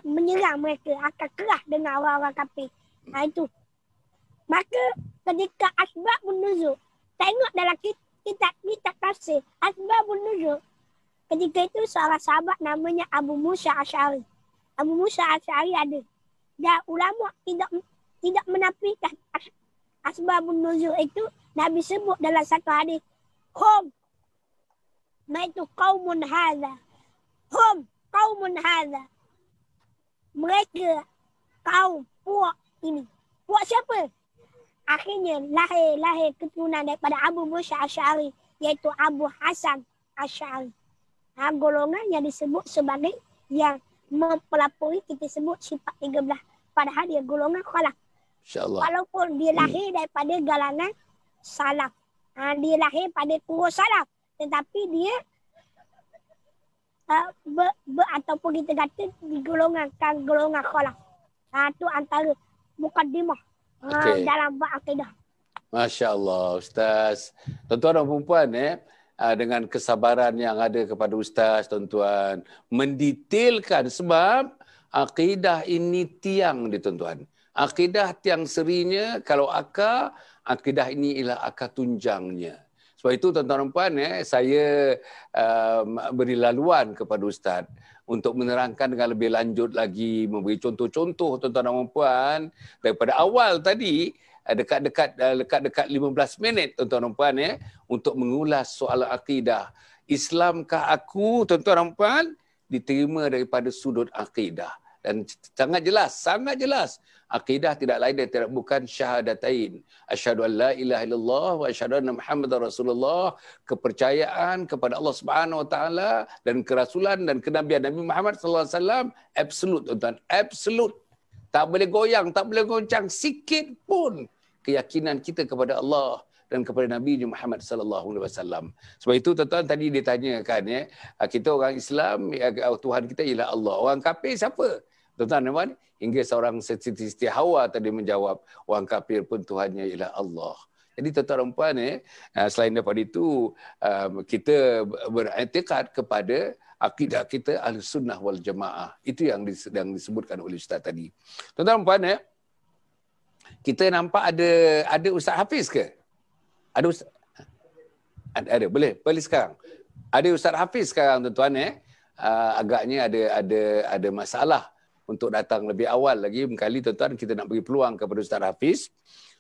menyerang mereka, akan kerah dengan orang-orang kafir. Itu. Maka ketika asbabun nuzul, tengok dalam kitab tafsir, asbabun nuzul. Ketika itu seorang sahabat namanya Abu Musa Asy'ari. Abu Musa Asy'ari ada. Dan ulama tidak menafikan asbabun nuzul itu. Nabi sebut dalam satu hadis, hum maitu qaumun hadza, hum qaumun hadza. Mereka kaum puak ini. Puak siapa? Akhirnya lahir keturunan daripada Abu Musa Asy'ari, iaitu Abu Hasan Asy'ari. Golongan yang disebut sebagai yang mempelopori kita sebut sifat 13. Padahal dia golongan khalaf.
InsyaAllah.
Walaupun dia lahir daripada galangan salaf. Dia lahir pada kurus salaf. Tetapi dia ataupun kita kata digolongkan golongan khalaf. Itu antara mukaddimah dalam bab akidah.
Masya Allah, Ustaz. Tuan-tuan dan perempuan, dengan kesabaran yang ada kepada Ustaz, tuan-tuan, mendetailkan sebab akidah ini tiang di tuan-tuan. Akidah tiang serinya, kalau akar, akidah ini ialah akar tunjangnya. Sebab itu tuan-tuan dan puan, saya beri laluan kepada Ustaz untuk menerangkan dengan lebih lanjut lagi, memberi contoh-contoh tuan-tuan dan puan daripada awal tadi, dekat-dekat 15 minit tuan-tuan dan puan, untuk mengulas soal akidah. Islamkah aku, tuan-tuan dan puan, diterima daripada sudut akidah. Dan sangat jelas. Akidah tidak lain dan tidak bukan syahadatain. Asyhadu an la ilaha illallah wa asyhadu anna Muhammadar Rasulullah. Kepercayaan kepada Allah Subhanahu wa taala dan kerasulan dan kenabian Nabi Muhammad sallallahu alaihi wasallam absolut, tuan-tuan. Absolut. Tak boleh goyang, tak boleh goncang sikit pun keyakinan kita kepada Allah dan kepada Nabi Muhammad sallallahu alaihi wasallam. Sebab itu tuan-tuan tadi ditanyakan, kita orang Islam, Tuhan kita ialah Allah. Orang kafir siapa? Tuan-tuan, hingga seorang Siti Hawa tadi menjawab, orang kafir pun Tuhannya ialah Allah. Jadi tuan-tuan dan puan, selain daripada itu, kita beriktikad kepada akidah kita Ahlussunnah wal Jamaah. Itu yang sedang disebutkan oleh Ustaz tadi. Tuan-tuan dan puan, kita nampak ada Ustaz Hafiz ke? Ada Ustaz? Ada, boleh sekarang. Ada Ustaz Hafiz sekarang tuan-tuan, agaknya ada masalah untuk datang lebih awal lagi. Mengkali tuan-tuan kita nak beri peluang kepada Ustaz Hafiz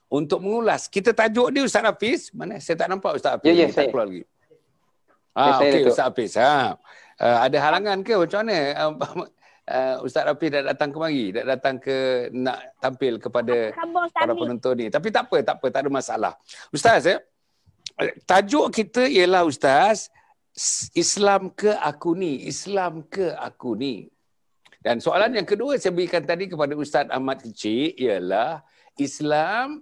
untuk mengulas. Kita tajuk dia Ustaz Hafiz. Mana? Saya tak nampak Ustaz Hafiz.
Ya,
tak keluar lagi. Okey Ustaz Hafiz. Ada halangan ke macam mana? Ustaz Hafiz dah datang kemari. Dah datang ke nak tampil kepada para penonton ni. Tapi tak apa. Tak ada masalah. Ustaz, tajuk kita ialah Ustaz, Islam ke aku ni? Islam ke aku ni? Dan soalan yang kedua saya berikan tadi kepada Ustaz Ahmad Kecik ialah Islam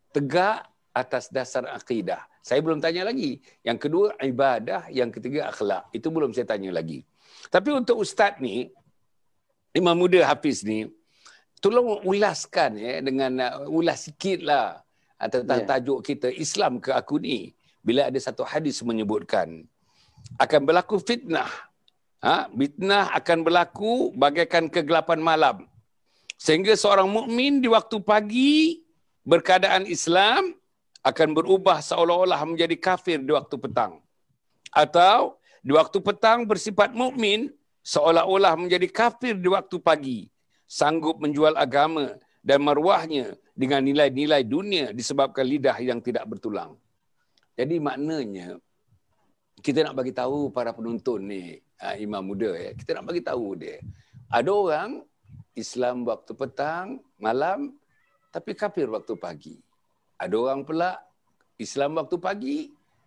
tegak atas dasar akidah. Saya belum tanya lagi. Yang kedua ibadah, yang ketiga akhlak. Itu belum saya tanya lagi. Tapi untuk Ustaz ni, Imam Muda Hafiz ni, tolong ulaskan dengan ulas sikitlah tentang tajuk kita Islam ke aku ni. Bila ada satu hadis menyebutkan akan berlaku fitnah. Fitnah akan berlaku bagaikan kegelapan malam. Sehingga seorang mukmin di waktu pagi berkeadaan Islam akan berubah seolah-olah menjadi kafir di waktu petang. Atau di waktu petang bersifat mukmin seolah-olah menjadi kafir di waktu pagi. Sanggup menjual agama dan maruahnya dengan nilai-nilai dunia disebabkan lidah yang tidak bertulang. Jadi maknanya kita nak bagi tahu para penonton ni, Imam Muda, kita nak bagi tahu dia. Ada orang Islam waktu petang, malam, tapi kafir waktu pagi. Ada orang pula Islam waktu pagi,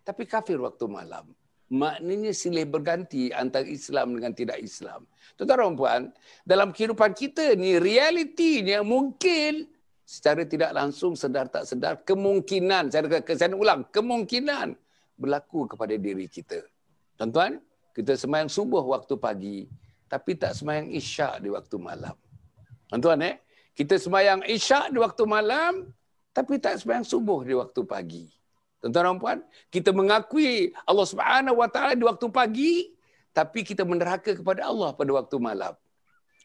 tapi kafir waktu malam. Maknanya silih berganti antara Islam dengan tidak Islam. Tuan-tuan dan puan, dalam kehidupan kita ni, realitinya mungkin secara tidak langsung, sedar tak sedar, kemungkinan, saya ulang, kemungkinan berlaku kepada diri kita. Tuan-tuan, kita sembahyang subuh waktu pagi, tapi tak sembahyang isyak di waktu malam. Tuan-tuan, kita sembahyang isyak di waktu malam, tapi tak sembahyang subuh di waktu pagi. Tuan-tuan dan puan, kita mengakui Allah Subhanahu wa taala di waktu pagi, tapi kita menderhaka kepada Allah pada waktu malam.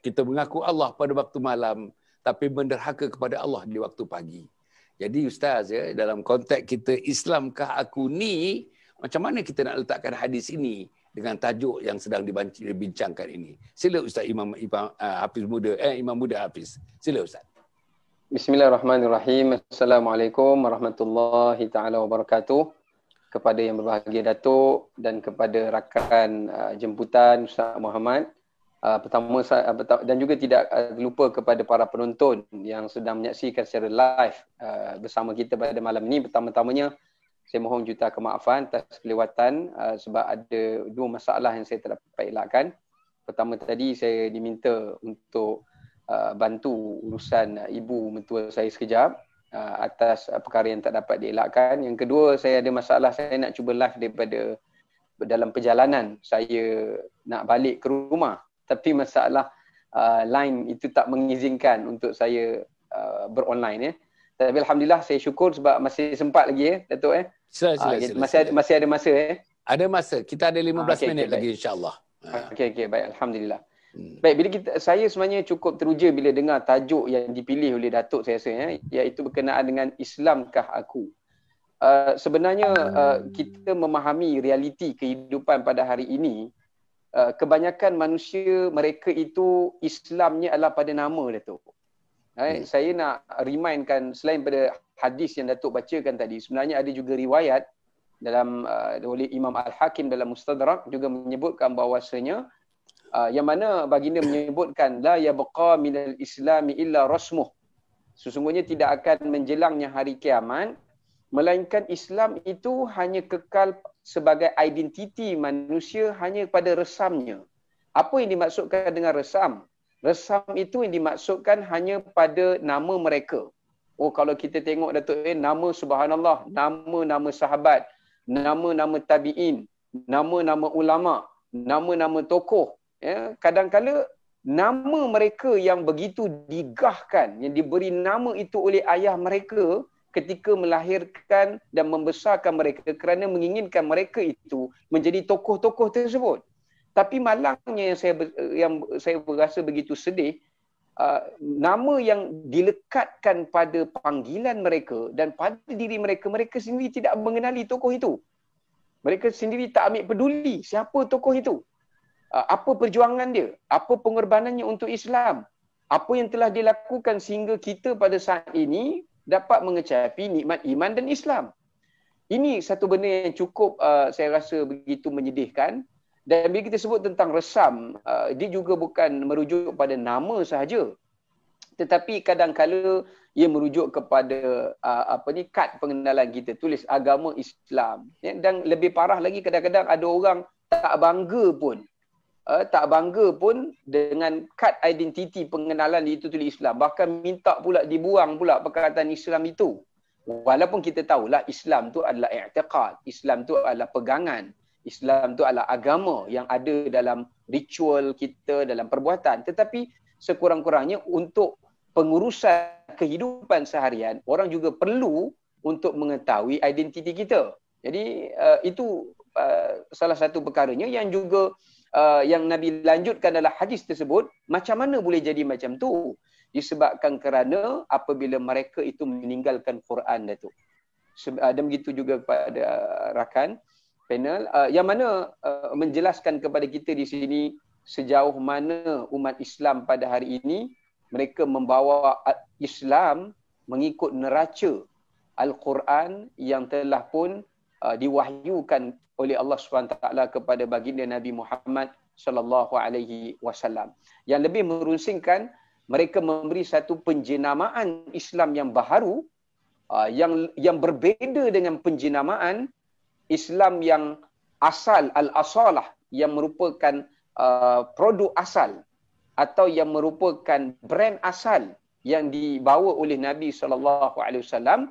Kita mengaku Allah pada waktu malam, tapi menderhaka kepada Allah di waktu pagi. Jadi Ustaz, dalam konteks kita Islamkah aku ni, macam mana kita nak letakkan hadis ini dengan tajuk yang sedang dibincangkan ini? Sila Ustaz Imam Muda Hafiz. Sila Ustaz.
Bismillahirrahmanirrahim. Assalamualaikum warahmatullahi taala wabarakatuh. Kepada yang berbahagia Datuk dan kepada rakan jemputan Ustaz Muhammad Pertama dan juga tidak lupa kepada para penonton yang sedang menyaksikan secara live bersama kita pada malam ini. Pertama-tamanya saya mohon juta kemaafan atas kelewatan sebab ada dua masalah yang saya tak dapat elakkan. Pertama tadi saya diminta untuk bantu urusan ibu mentua saya sekejap atas perkara yang tak dapat dielakkan. Yang kedua, saya ada masalah, saya nak cuba live daripada dalam perjalanan saya nak balik ke rumah. Tapi masalah line itu tak mengizinkan untuk saya beronline. Tapi Alhamdulillah saya syukur sebab masih sempat lagi Datuk.
Sila.
Masih ada masa
Ada masa. Kita ada 15 minit
okay,
lagi insya-Allah.
Okey, baik, Alhamdulillah. Baik, saya sebenarnya cukup teruja bila dengar tajuk yang dipilih oleh Datuk saya rasa iaitu berkenaan dengan Islamkah aku. Sebenarnya kita memahami realiti kehidupan pada hari ini, kebanyakan manusia mereka itu Islamnya adalah pada nama, Datuk. Saya nak remindkan, selain pada hadis yang Datuk bacakan tadi, sebenarnya ada juga riwayat dalam oleh Imam Al-Hakim dalam Mustadrak juga menyebutkan bahawasanya yang mana baginda menyebutkan la yabqa minal islami illa rasmuh. Sesungguhnya tidak akan menjelangnya hari kiamat melainkan Islam itu hanya kekal sebagai identiti manusia hanya pada resamnya. Apa yang dimaksudkan dengan resam? Resam itu yang dimaksudkan hanya pada nama mereka. Oh, kalau kita tengok Datuk, nama subhanallah, nama-nama sahabat, nama-nama tabi'in, nama-nama ulama, nama-nama tokoh. Kadang-kala nama mereka yang begitu digahkan, yang diberi nama itu oleh ayah mereka ketika melahirkan dan membesarkan mereka kerana menginginkan mereka itu menjadi tokoh-tokoh tersebut. Tapi malangnya yang saya berasa begitu sedih, nama yang dilekatkan pada panggilan mereka dan pada diri mereka, mereka sendiri tidak mengenali tokoh itu. Mereka sendiri tak ambil peduli siapa tokoh itu. Apa perjuangan dia, apa pengorbanannya untuk Islam, apa yang telah dilakukan sehingga kita pada saat ini dapat mengecapi nikmat iman dan Islam. Ini satu benda yang cukup saya rasa begitu menyedihkan. Dan bila kita sebut tentang resam, dia juga bukan merujuk pada nama sahaja, tetapi kadang-kala ia merujuk kepada kad pengenalan kita, tulis agama Islam. Dan lebih parah lagi, kadang-kadang ada orang tak bangga pun dengan kad identiti pengenalan itu tulis Islam. Bahkan minta pula dibuang pula perkataan Islam itu. Walaupun kita tahulah Islam tu adalah i'tiqad, Islam tu adalah pegangan, Islam tu adalah agama yang ada dalam ritual kita, dalam perbuatan. Tetapi sekurang-kurangnya untuk pengurusan kehidupan seharian, orang juga perlu untuk mengetahui identiti kita. Jadi itu salah satu perkaranya yang juga yang Nabi lanjutkan dalam hadis tersebut. Macam mana boleh jadi macam tu? Disebabkan kerana apabila mereka itu meninggalkan Quran, Datuk. Dan begitu juga kepada rakan panel yang mana menjelaskan kepada kita di sini sejauh mana umat Islam pada hari ini mereka membawa Islam mengikut neraca Al-Quran yang telah pun diwahyukan oleh Allah SWT kepada baginda Nabi Muhammad sallallahu alaihi wasallam. Yang lebih merunsingkan, mereka memberi satu penjenamaan Islam yang baharu, yang berbeza dengan penjenamaan Islam yang asal, al-asalah, yang merupakan produk asal atau yang merupakan brand asal yang dibawa oleh Nabi SAW.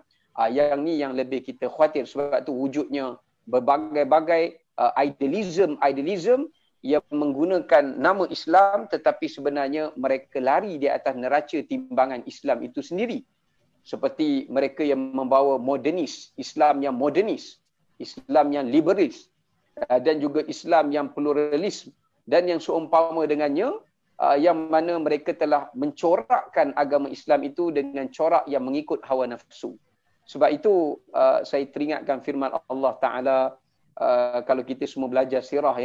Yang ni yang lebih kita khawatir, sebab tu wujudnya berbagai-bagai idealism yang menggunakan nama Islam tetapi sebenarnya mereka lari di atas neraca timbangan Islam itu sendiri. Seperti mereka yang membawa modernis, Islam yang modernis, Islam yang liberalis, dan juga Islam yang pluralis, dan yang seumpama dengannya, yang mana mereka telah mencorakkan agama Islam itu dengan corak yang mengikut hawa nafsu. Sebab itu saya teringatkan firman Allah Ta'ala, kalau kita semua belajar sirah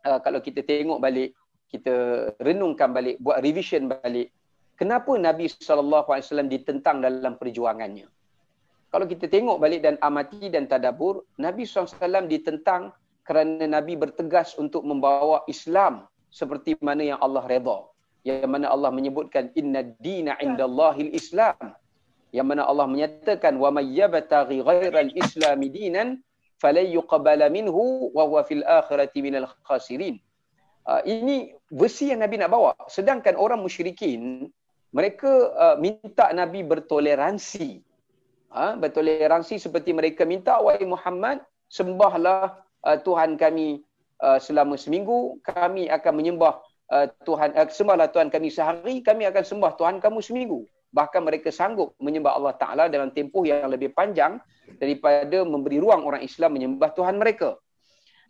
kalau kita tengok balik, kita renungkan balik, buat revision balik, kenapa Nabi SAW ditentang dalam perjuangannya. Kalau kita tengok balik dan amati dan tadabbur, Nabi SAW ditentang kerana Nabi bertegas untuk membawa Islam seperti mana yang Allah redha. Yang mana Allah menyebutkan inna dina indallahil Islam. Yang mana Allah menyatakan wa may yabtaghi ghairal islami dinan falan yuqbala minhu wa huwa fil akhirati minal khasirin. Ini versi yang Nabi nak bawa. Sedangkan orang musyrikin mereka minta Nabi bertoleransi. Bertoleransi seperti mereka minta, wahai Muhammad, sembahlah Tuhan kami selama seminggu, kami akan menyembah sembahlah Tuhan kami sehari, kami akan sembah Tuhan kamu seminggu. Bahkan mereka sanggup menyembah Allah Ta'ala dalam tempoh yang lebih panjang daripada memberi ruang orang Islam menyembah Tuhan mereka.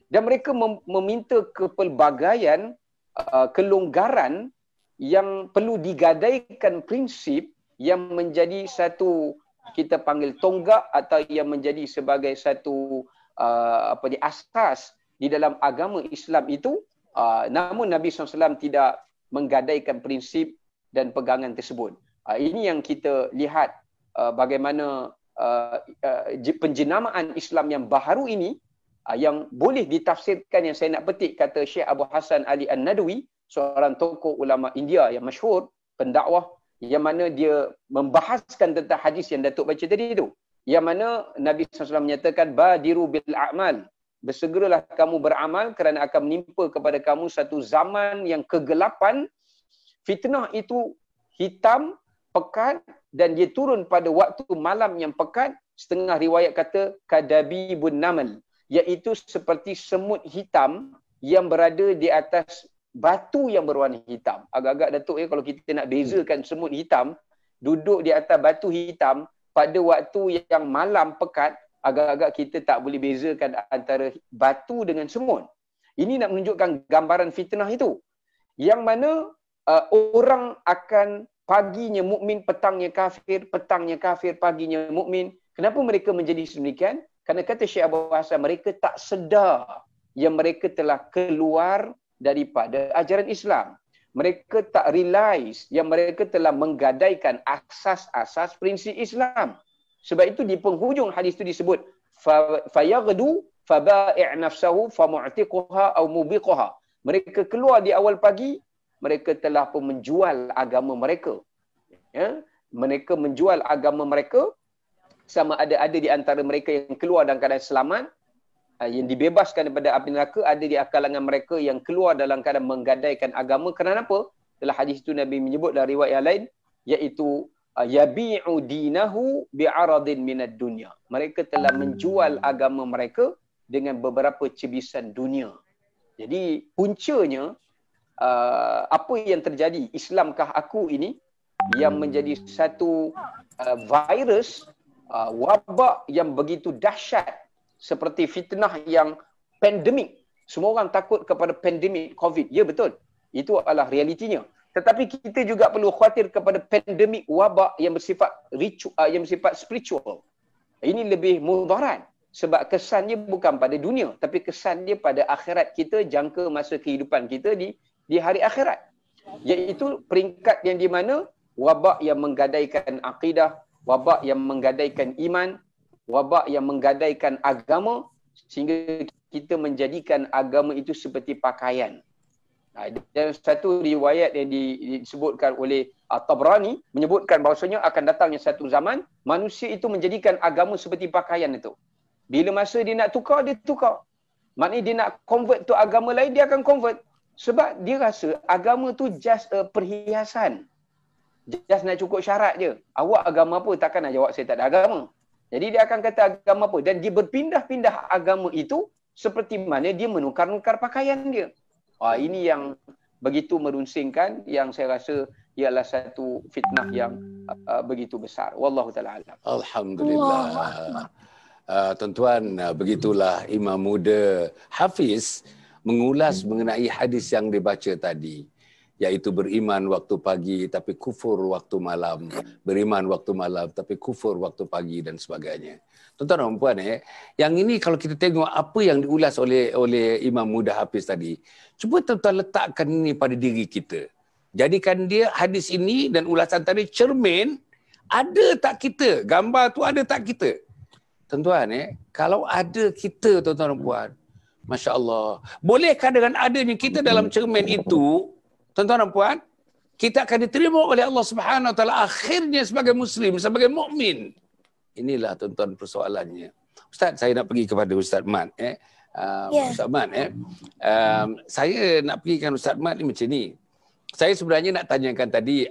Dan mereka meminta kepelbagaian, kelonggaran yang perlu digadaikan prinsip yang menjadi satu, kita panggil tonggak, atau yang menjadi sebagai satu asas di dalam agama Islam itu. Namun Nabi SAW tidak menggadaikan prinsip dan pegangan tersebut. Ini yang kita lihat bagaimana penjenamaan Islam yang baharu ini yang boleh ditafsirkan, yang saya nak petik kata Syekh Abu Hasan Ali An-Nadwi, seorang tokoh ulama India yang masyhur, pendakwah, yang mana dia membahaskan tentang hadis yang Datuk baca tadi itu. Yang mana Nabi SAW menyatakan badiru bil a'mal, bersegeralah kamu beramal kerana akan menimpa kepada kamu satu zaman yang kegelapan. Fitnah itu hitam, pekat, dan dia turun pada waktu malam yang pekat. Setengah riwayat kata kadabibun namal, iaitu seperti semut hitam yang berada di atas batu yang berwarna hitam. Agak-agak Datuk kalau kita nak bezakan semut hitam duduk di atas batu hitam pada waktu yang malam pekat, agak-agak kita tak boleh bezakan antara batu dengan semut. Ini nak menunjukkan gambaran fitnah itu. Yang mana orang akan paginya mukmin, petangnya kafir, petangnya kafir, paginya mukmin. Kenapa mereka menjadi sedemikian? Kerana kata Syekh Abu Hasan, mereka tak sedar yang mereka telah keluar daripada ajaran Islam. Mereka tak realize yang mereka telah menggadaikan asas-asas prinsip Islam. Sebab itu di penghujung hadis itu disebut fayaghdu fabai' nafsahu famu'tiquha aw mubiquha. Mereka keluar di awal pagi, mereka telah pun menjual agama mereka. Ya, mereka menjual agama mereka, sama ada di antara mereka yang keluar dalam keadaan selamat, yang dibebaskan daripada api neraka, ada di kalangan mereka yang keluar dalam keadaan menggadaikan agama. Kerana apa? Dalam hadis itu Nabi menyebut dalam riwayat yang lain, iaitu yabi'u dinahu bi'aradin minad dunya. Mereka telah menjual agama mereka dengan beberapa cebisan dunia. Jadi puncanya apa yang terjadi, Islamkah aku ini, yang menjadi satu virus, wabak yang begitu dahsyat, seperti fitnah yang pandemik. Semua orang takut kepada pandemik COVID. Ya betul. Itu adalah realitinya. Tetapi kita juga perlu khawatir kepada pandemik wabak yang bersifat spiritual. Ini lebih mudarat. Sebab kesannya bukan pada dunia, tapi kesannya pada akhirat kita, jangka masa kehidupan kita di hari akhirat. Iaitu peringkat yang di mana wabak yang menggadaikan akidah, wabak yang menggadaikan iman, wabak yang menggadaikan agama, sehingga kita menjadikan agama itu seperti pakaian. Dan satu riwayat yang disebutkan oleh Tabrani menyebutkan bahawasanya akan datangnya satu zaman manusia itu menjadikan agama seperti pakaian itu. Bila masa dia nak tukar, dia tukar. Maknanya dia nak convert tu agama lain, dia akan convert. Sebab dia rasa agama tu just perhiasan. Just nak cukup syarat je. Awak agama apa? Takkan nak jawab saya tak ada agama. Jadi dia akan kata agama apa? Dan dia berpindah-pindah agama itu seperti mana dia menukar-nukar pakaian dia. Ini yang begitu merunsingkan, yang saya rasa ialah satu fitnah yang begitu besar. Wallahu ta'ala alam.
Alhamdulillah. Tuan-tuan, begitulah Imam Muda Hafiz mengulas mengenai hadis yang dibaca tadi, iaitu beriman waktu pagi tapi kufur waktu malam, beriman waktu malam tapi kufur waktu pagi dan sebagainya. Tuan-tuan dan puan, yang ini kalau kita tengok apa yang diulas oleh Imam Muda Hafiz tadi, cuba tuan-tuan letakkan ini pada diri kita. Jadikan dia hadis ini dan ulasan tadi cermin, ada tak kita? Gambar tu ada tak kita? Tuan-tuan, kalau ada kita, tuan-tuan dan puan, Masya Allah. Bolehkah dengan adanya kita dalam cermin itu, tuan-tuan dan puan, kita akan diterima oleh Allah Subhanahu Wa Taala akhirnya sebagai Muslim, sebagai mukmin. Inilah tuan-tuan persoalannya. Ustaz, saya nak pergi kepada Ustaz Mat. Ustaz Mat, saya nak pergikan Ustaz Mat ni macam ni. Saya sebenarnya nak tanyakan tadi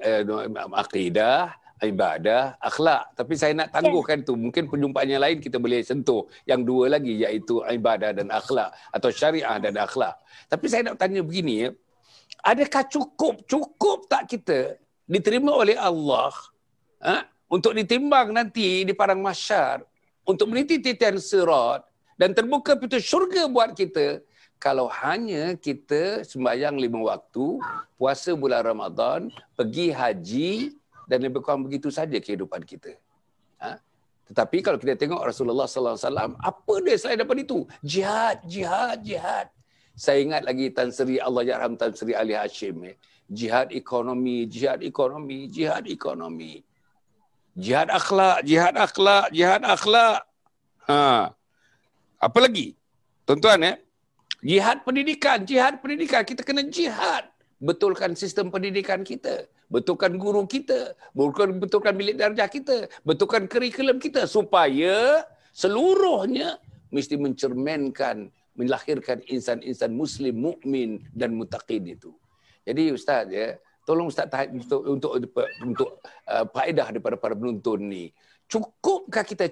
akidah, ibadah, akhlak. Tapi saya nak tangguhkan tu. Mungkin perjumpaan yang lain kita boleh sentuh. Yang dua lagi iaitu ibadah dan akhlak. Atau syariah dan akhlak. Tapi saya nak tanya begini ya. Adakah cukup tak kita diterima oleh Allah untuk ditimbang nanti di padang mahsyar, untuk meniti titian sirat dan terbuka pintu syurga buat kita, kalau hanya kita sembahyang 5 waktu, puasa bulan Ramadan, pergi haji dan lebih kurang begitu saja kehidupan kita. Tetapi kalau kita tengok Rasulullah sallallahu alaihi wasallam, apa dia selain daripada itu? Jihad. Saya ingat lagi Tan Sri Allah yarham Tan Sri Ali Hashim, jihad ekonomi. Jihad akhlak. Apa lagi? Tuan-tuan jihad pendidikan. Kita kena jihad. Betulkan sistem pendidikan kita. Betulkan guru kita. Betulkan bilik darjah kita. Betulkan kurikulum kita. Supaya seluruhnya mesti mencerminkan, melahirkan insan-insan Muslim, mukmin dan muttaqin itu. Jadi Ustaz tolong Ustaz untuk faedah daripada para penonton ni. Cukupkah kita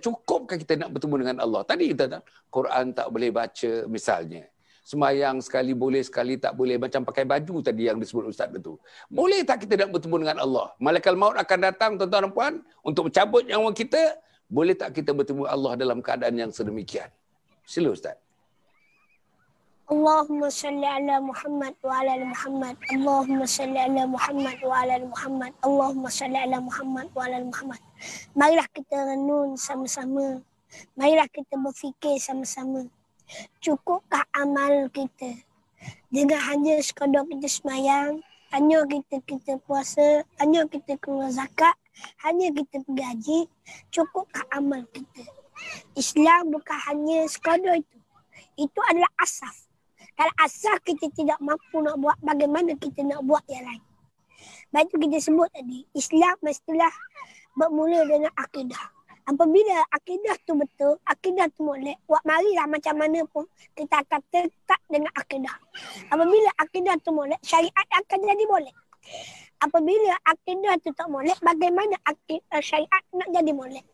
nak bertemu dengan Allah? Tadi kita Quran tak boleh baca misalnya. Sembahyang sekali boleh, sekali tak boleh. Macam pakai baju tadi yang disebut Ustaz itu. Boleh tak kita nak bertemu dengan Allah? Malaikat maut akan datang, tuan-tuan dan puan, untuk mencabut nyawa kita. Boleh tak kita bertemu Allah dalam keadaan yang sedemikian? Sila Ustaz.
Allahumma salli ala Muhammad wa ala ali Muhammad. Allahumma salli ala Muhammad wa ala ali Muhammad. Allahumma salli ala Muhammad wa ala ali Muhammad. Marilah kita renung sama-sama. Marilah kita berfikir sama-sama. Cukupkah amal kita dengan hanya sekadar kita sembahyang, hanya kita puasa, hanya kita keluar zakat, hanya kita pergi haji? Cukupkah amal kita? Islam bukan hanya sekadar itu. Itu adalah asas. Kalau asas kita tidak mampu nak buat, bagaimana kita nak buat yang lain? Baik itu kita sebut tadi, Islam mestilah bermula dengan akidah. Apabila akidah tu betul, akidah tu molek, buat marilah macam mana pun kita akan tetap dengan akidah. Apabila akidah tu molek, syariat akan jadi molek. Apabila akidah tu tak molek, bagaimana syariat nak jadi molek?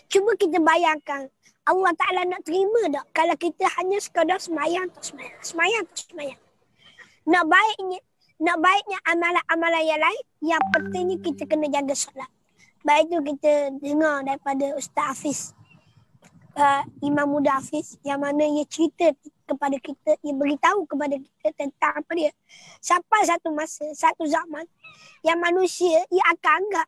Cuba kita bayangkan, Allah Ta'ala nak terima tak kalau kita hanya sekadar semayang tak semayang. Nak baiknya amalan-amalan yang lain, yang pentingnya kita kena jaga solat. Baik itu kita dengar daripada Ustaz Hafiz, Imam Muda Hafiz, yang mana ia cerita kepada kita, ia beritahu kepada kita tentang apa dia. Sampai satu masa, satu zaman, yang manusia ia akan anggap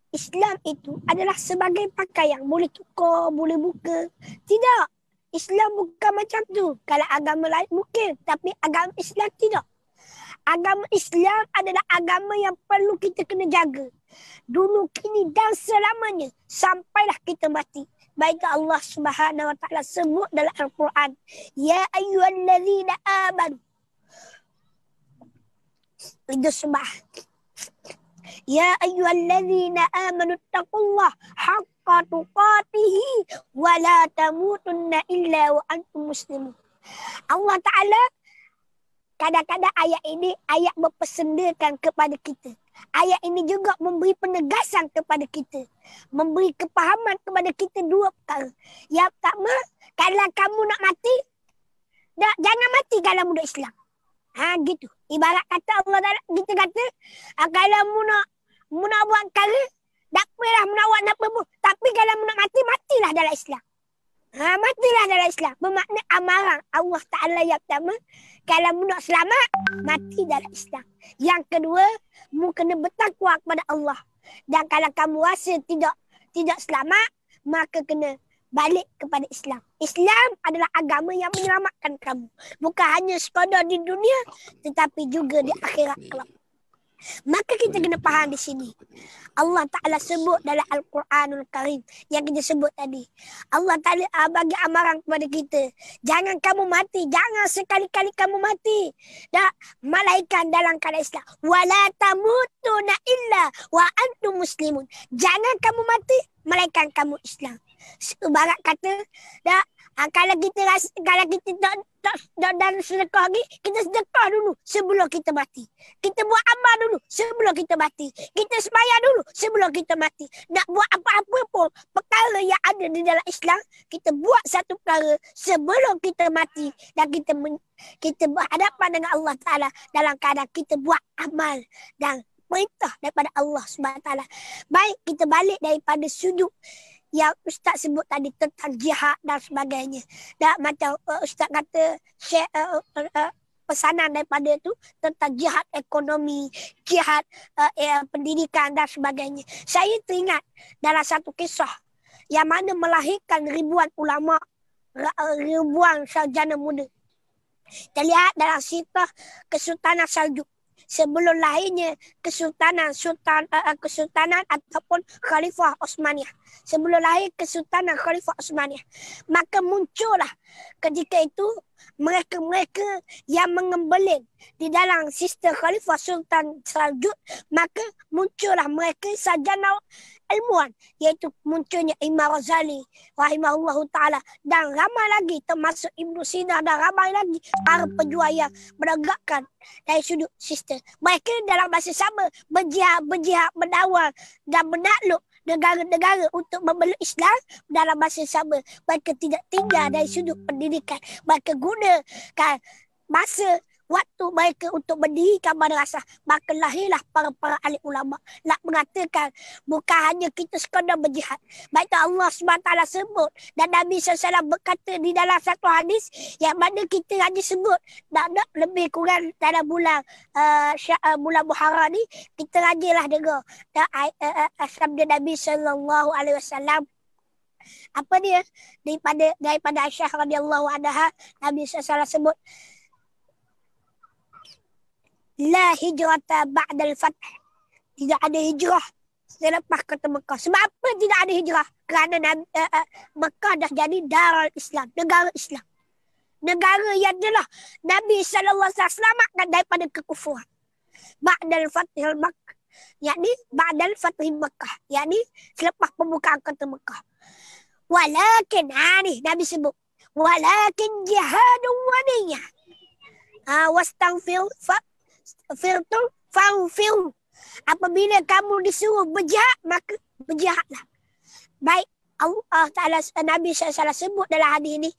Islam itu adalah sebagai pakaian, boleh tukar, boleh buka. Tidak, Islam bukan macam tu. Kalau agama lain mungkin, tapi agama Islam tidak. Agama Islam adalah agama yang perlu kita kena jaga. Dulu, kini dan selamanya. Sampailah kita mati. Baik Allah Subhanahu Wa Taala sebut dalam Al-Quran. Ya ayyuhallazina amanu. Itu sebab. Ya ayyuhallazina amanu taqullah haqqa tuqatihi wa la tamutunna illa wa antum muslimun. Allah Ta'ala kadang-kadang ayat ini ayat berpesendakan kepada kita. Ayat ini juga memberi penegasan kepada kita. Memberi kepahaman kepada kita dua perkara. Yang pertama, kalau kamu nak mati, jangan mati kalau muda Islam. Gitu. Ibarat kata Allah Ta'ala, kita kata, kalau mu nak buat perkara, tak apalah mu nak buat apa pun. Tapi kalau mu nak mati, matilah dalam Islam. Matilah dalam Islam. Bermakna amaran Allah Ta'ala yang pertama, kalau mu nak selamat, mati dalam Islam. Yang kedua, mu kena bertakwa kepada Allah. Dan kalau kamu rasa tidak selamat, maka kena balik kepada Islam. Islam adalah agama yang menyelamatkan kamu. Bukan hanya sekadar di dunia, tetapi juga di akhirat kelak. Maka kita kena faham di sini. Allah Ta'ala sebut dalam Al-Quranul Karim yang kita sebut tadi. Allah Ta'ala bagi amaran kepada kita. Jangan kamu mati. Jangan sekali-kali kamu mati. Dan malaikat dalam keadaan Islam. Wala tamutuna illa wa antum muslimun. Jangan kamu mati. Malaikat kamu Islam. Ibarat kata, kalau kita dan sedekah lagi, kita sedekah dulu sebelum kita mati. Kita buat amal dulu sebelum kita mati. Kita sembahyang dulu sebelum kita mati. Nak buat apa-apa pun perkara yang ada di dalam Islam, kita buat satu perkara sebelum kita mati. Dan kita berhadapan dengan Allah Ta'ala dalam keadaan kita buat amal dan perintah daripada Allah SWT. Baik, kita balik daripada sudut yang Ustaz sebut tadi tentang jihad dan sebagainya. Dan macam Ustaz kata pesanan daripada itu tentang jihad ekonomi, jihad pendidikan dan sebagainya. Saya teringat dalam satu kisah yang mana melahirkan ribuan ulama, ribuan sarjana muda. Kita lihat dalam sirah Kesultanan Seljuk. Sebelum lahirnya kesultanan ataupun Khalifah Osmaniyah. Sebelum lahir kesultanan Khalifah Osmaniyah. Maka muncullah ketika itu mereka-mereka yang mengembelin di dalam sistem Khalifah Sultan Seljuk. Maka muncullah mereka sarjana ilmuwan, iaitu munculnya Imam Ghazali rahimahullahu ta'ala dan ramai lagi termasuk Ibn Sina dan ramai lagi para pejuang yang menegakkan dari sudut sistem. Mereka dalam masa sama berjihad, mendawal dan menakluk negara-negara untuk membela Islam. Dalam masa sama mereka tidak tinggal dari sudut pendidikan. Mereka gunakan masa waktu mereka untuk mendirikan madrasah. Maka lahirlah para ahli ulama nak mengatakan bukan hanya kita sekadar berjihad. Baik Allah SWT sebut dan Nabi SAW berkata di dalam satu hadis yang mana kita hanya sebut nak lebih kurang dalam bulan Muharram ni, kita hajilah dengar sabda Nabi SAW. Apa dia? Daripada Aisyah radhiyallahu anha, Nabi SAW sebut, la hijrata ba'dal fath. Tidak ada hijrah selepas kota Mekah. Sebab apa tidak ada hijrah? Kerana Mekah dah jadi darul Islam, negara Islam. Negara yang adalah Nabi SAW selamatkan daripada kekufuran. Ba'dal fathil Makkah. Yakni ba'dal fathil Mekah. Yakni selepas pembukaan kota Mekah. Walakin, ni Nabi sebut, walakin jihadun wa niyah. Wastaghfir fa'fir. Apabila kamu disuruh berjihad, maka berjihadlah. Baik, Allah Ta'ala Nabi SAW sebut dalam hadis ini,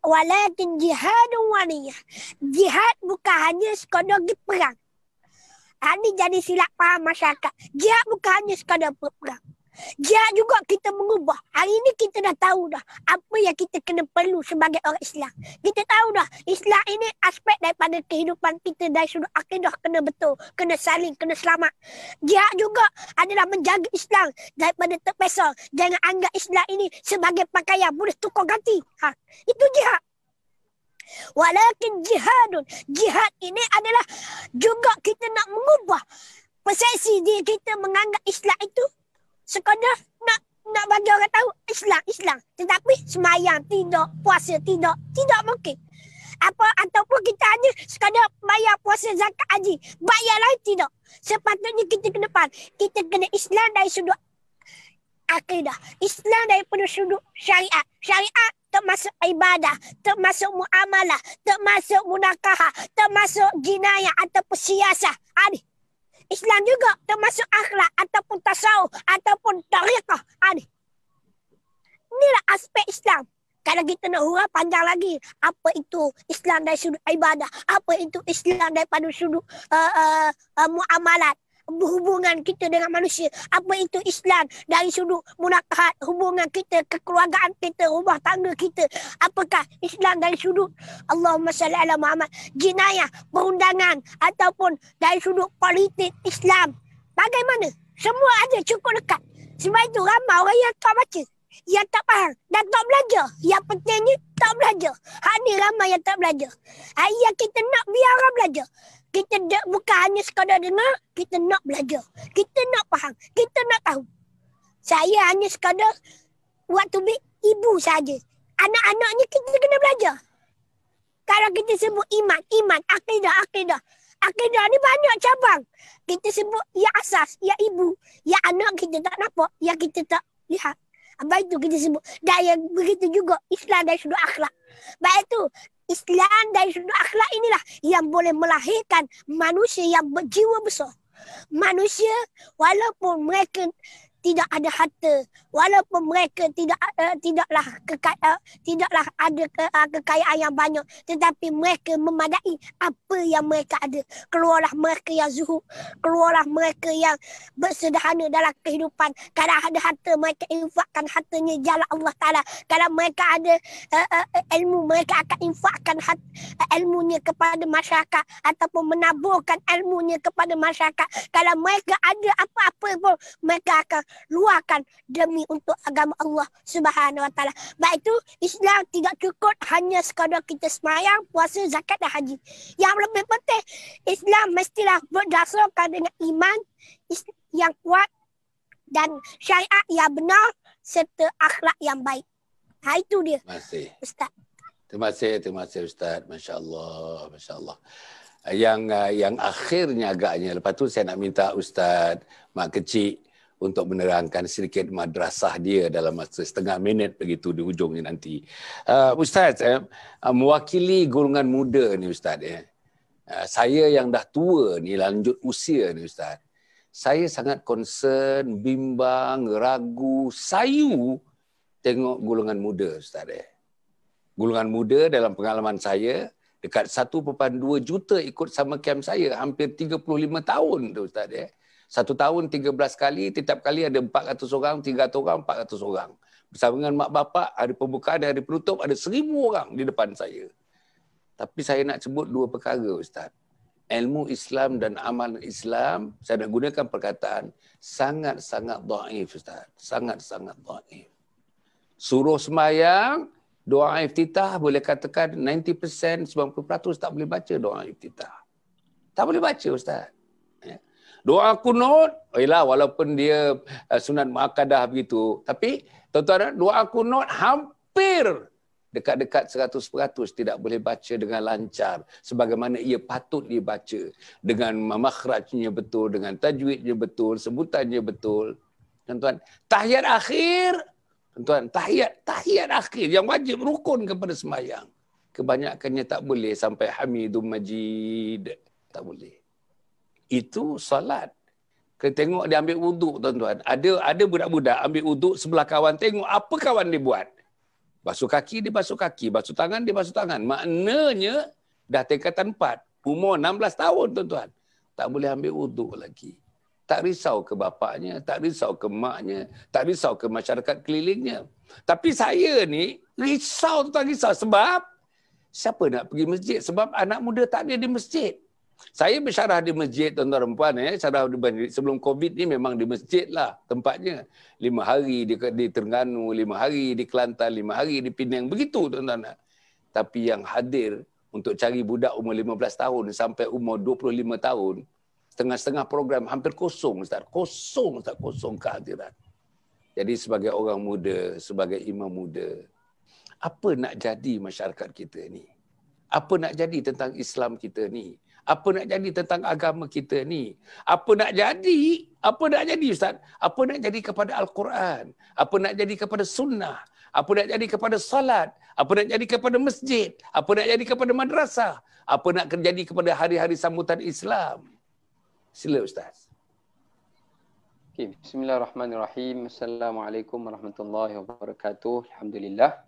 walakin jihadun wa niyah. Jihad bukan hanya sekadar pergi perang. Ini jadi silap faham masyarakat. Jihad bukan hanya sekadar perang. Jihad juga kita mengubah. Hari ini kita dah tahu dah apa yang kita kena perlu sebagai orang Islam. Kita tahu dah Islam ini aspek daripada kehidupan kita dari sudut akidah kena betul, kena saling, kena selamat. Jihad juga adalah menjaga Islam daripada terpesong. Jangan anggap Islam ini sebagai pakaian boleh tukar ganti. Itu jihad. Walakin jihadun. Jihad ini adalah juga kita nak mengubah persepsi diri kita menganggap Islam itu sekadar nak bagi orang tahu Islam. Tetapi semayang tidak, puasa tidak mungkin. Ataupun kita hanya sekadar bayar puasa zakat haji. Bayar lain tidak. Sepatutnya kita kena faham. Kita kena Islam dari sudut akidah. Islam daripada sudut syariat. Syariat termasuk ibadah, termasuk muamalah, termasuk munakahah, termasuk jinayah ataupun siasah. Islam juga termasuk akhlak ataupun tasawuf ataupun tariqah. Inilah aspek Islam. Kalau kita nak hurah panjang lagi, apa itu Islam dari sudut ibadah, apa itu Islam daripada sudut muamalat, hubungan kita dengan manusia, apa itu Islam dari sudut munakahat, hubungan kita, kekeluargaan kita, rumah tangga kita, apakah Islam dari sudut Allahumma salli ala Muhammad, jinayah, perundangan ataupun dari sudut politik Islam. Bagaimana? Semua ada cukup dekat. Sebab itu ramai orang yang tak baca, yang tak faham dan tak belajar. Yang pentingnya tak belajar. Ni ramai yang tak belajar. Yang kita nak biar orang belajar. Kita bukan hanya sekadar dengar, kita nak belajar. Kita nak faham. Kita nak tahu. Saya hanya sekadar waktu ibu saja. Anak-anaknya kita kena belajar. Kalau kita sebut iman, akidah. Akidah ni banyak cabang. Kita sebut ya asas, ya ibu, ya anak kita tak nampak, ya kita tak lihat. Baik itu kita sebut. Dan yang begitu juga Islam dari sudut akhlak. Baik itu Islam dari sudut akhlak inilah yang boleh melahirkan manusia yang berjiwa besar. Manusia walaupun mereka tidak ada harta, walaupun mereka tidaklah ada kekayaan yang banyak, tetapi mereka memadai apa yang mereka ada. Keluarlah mereka yang zuhud, keluarlah mereka yang bersederhana dalam kehidupan. Kalau ada harta, mereka infakkan hartanya jalan Allah Ta'ala. Kalau mereka ada ilmu, mereka akan infakkan ilmunya kepada masyarakat ataupun menaburkan ilmunya kepada masyarakat. Kalau mereka ada apa-apa pun, mereka akan luahkan demi untuk agama Allah Subhanahu Wa Taala. Baik itu Islam tidak cukup hanya sekadar kita sembahyang, puasa, zakat dan haji. Yang lebih penting, Islam mestilah berdasarkan dengan iman yang kuat dan syariat yang benar serta akhlak yang baik. Itu dia.
Terima kasih.
Ustaz.
Terima kasih Ustaz. Masya-Allah, masya-Allah. Yang akhirnya agaknya, lepas tu saya nak minta Ustaz Mak Kecik untuk menerangkan sedikit madrasah dia dalam masa setengah minit begitu di hujungnya nanti. Ustaz, mewakili golongan muda ni Ustaz, saya yang dah tua ni, lanjut usia ni Ustaz, saya sangat concern, bimbang, ragu, sayu tengok golongan muda Ustaz. Golongan muda dalam pengalaman saya, dekat 1.2 juta ikut sama camp saya, hampir 35 tahun tu Ustaz. 1 tahun 13 kali, setiap kali ada 400 orang, 300 orang, 400 orang. Bersama dengan mak bapak, hari pembukaan, hari penutup, ada 1,000 orang di depan saya. Tapi saya nak sebut 2 perkara Ustaz. Ilmu Islam dan amalan Islam, saya nak gunakan perkataan, sangat-sangat dhaif Ustaz. Sangat-sangat dhaif. Suruh sembahyang, doa iftitah boleh katakan 90%, 90% tak boleh baca doa iftitah. Tak boleh baca Ustaz. Doa kunut, walaupun dia sunat muakkadah begitu, tapi tuan-tuan, doa kunut hampir dekat-dekat 100% tidak boleh baca dengan lancar sebagaimana ia patut dibaca, dengan makhrajnya betul, dengan tajwidnya betul, sebutannya betul. Tuan-tuan, tahiyat akhir, tuan-tuan, tahiyat akhir yang wajib rukun kepada sembahyang, kebanyakannya tak boleh sampai Hamidum Majid, tak boleh. Itu solat. Kita tengok dia ambil wuduk tuan-tuan. Ada budak-budak ambil wuduk sebelah kawan, tengok apa kawan dia buat. Basuh kaki, dia basuh kaki. Basuh tangan, dia basuh tangan. Maknanya dah tingkatan 4. Umur 16 tahun tuan-tuan. Tak boleh ambil wuduk lagi. Tak risau ke bapaknya, tak risau ke maknya, tak risau ke masyarakat kelilingnya. Tapi saya ni risau tuan-tuan, risau. Sebab siapa nak pergi masjid? Sebab anak muda tak ada di masjid. Saya bersyarah di masjid tuan-tuan dan puan, syarah sebelum Covid ni memang di masjid lah tempatnya. 5 hari di Terengganu, 5 hari di Kelantan, 5 hari di Penang, begitu tuan-tuan. Tapi yang hadir untuk cari budak umur 15 tahun sampai umur 25 tahun, setengah-setengah program hampir kosong Ustaz. Kosong Ustaz, kosong kehadiran. Jadi sebagai orang muda, sebagai imam muda, apa nak jadi masyarakat kita ni? Apa nak jadi tentang Islam kita ni? Apa nak jadi tentang agama kita ni? Apa nak jadi? Apa nak jadi Ustaz? Apa nak jadi kepada Al-Quran? Apa nak jadi kepada sunnah? Apa nak jadi kepada salat? Apa nak jadi kepada masjid? Apa nak jadi kepada madrasah? Apa nak jadi kepada hari-hari sambutan Islam? Sila Ustaz.
Okay, bismillahirrahmanirrahim. Assalamualaikum warahmatullahi wabarakatuh. Alhamdulillah.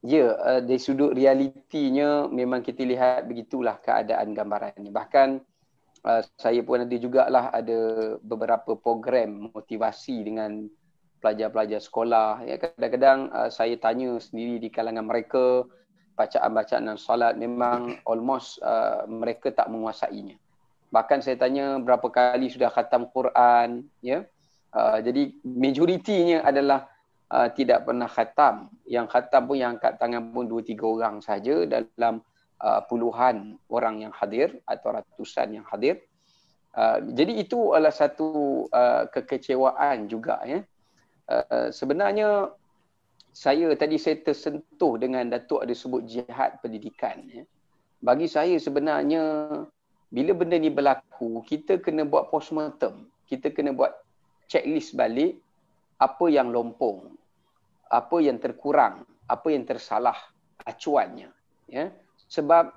Dari sudut realitinya memang kita lihat begitulah keadaan gambaran ini. Bahkan saya pun ada jugalah ada beberapa program motivasi dengan pelajar-pelajar sekolah. Ya, kadang-kadang saya tanya sendiri di kalangan mereka, bacaan-bacaan dan solat memang almost mereka tak menguasainya. Bahkan saya tanya berapa kali sudah khatam Quran, ya. Jadi majoritinya adalah tidak pernah khatam. Yang khatam pun yang angkat tangan pun 2-3 orang saja dalam puluhan orang yang hadir atau ratusan yang hadir. Jadi itu adalah satu kekecewaan juga ya. Sebenarnya saya tersentuh dengan Datuk ada sebut jihad pendidikan ya. Bagi saya sebenarnya bila benda ni berlaku, kita kena buat postmortem. Kita kena buat checklist balik apa yang lompong, apa yang terkurang, apa yang tersalah acuannya ya. Sebab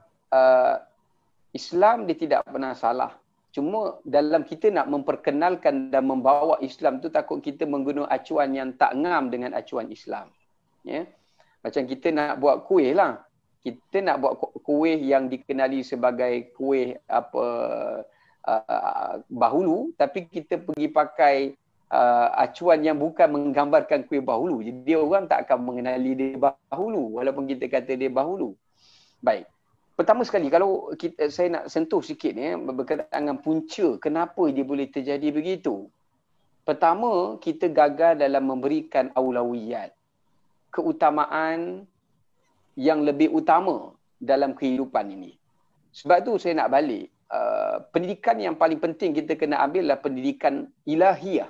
Islam dia tidak pernah salah. Cuma dalam kita nak memperkenalkan dan membawa Islam tu takut kita menggunakan acuan yang tak ngam dengan acuan Islam. Ya. Macam kita nak buat kuih lah. Kita nak buat kuih yang dikenali sebagai kuih bahulu, tapi kita pergi pakai acuan yang bukan menggambarkan kuih bahulu. Jadi orang tak akan mengenali dia bahulu walaupun kita kata dia bahulu. Baik. Pertama sekali kalau saya nak sentuh sikit berkaitan dengan punca kenapa dia boleh terjadi begitu. Pertama, kita gagal dalam memberikan aulawiyat, keutamaan yang lebih utama dalam kehidupan ini. Sebab tu saya nak balik, pendidikan yang paling penting kita kena ambil adalah pendidikan ilahiyah,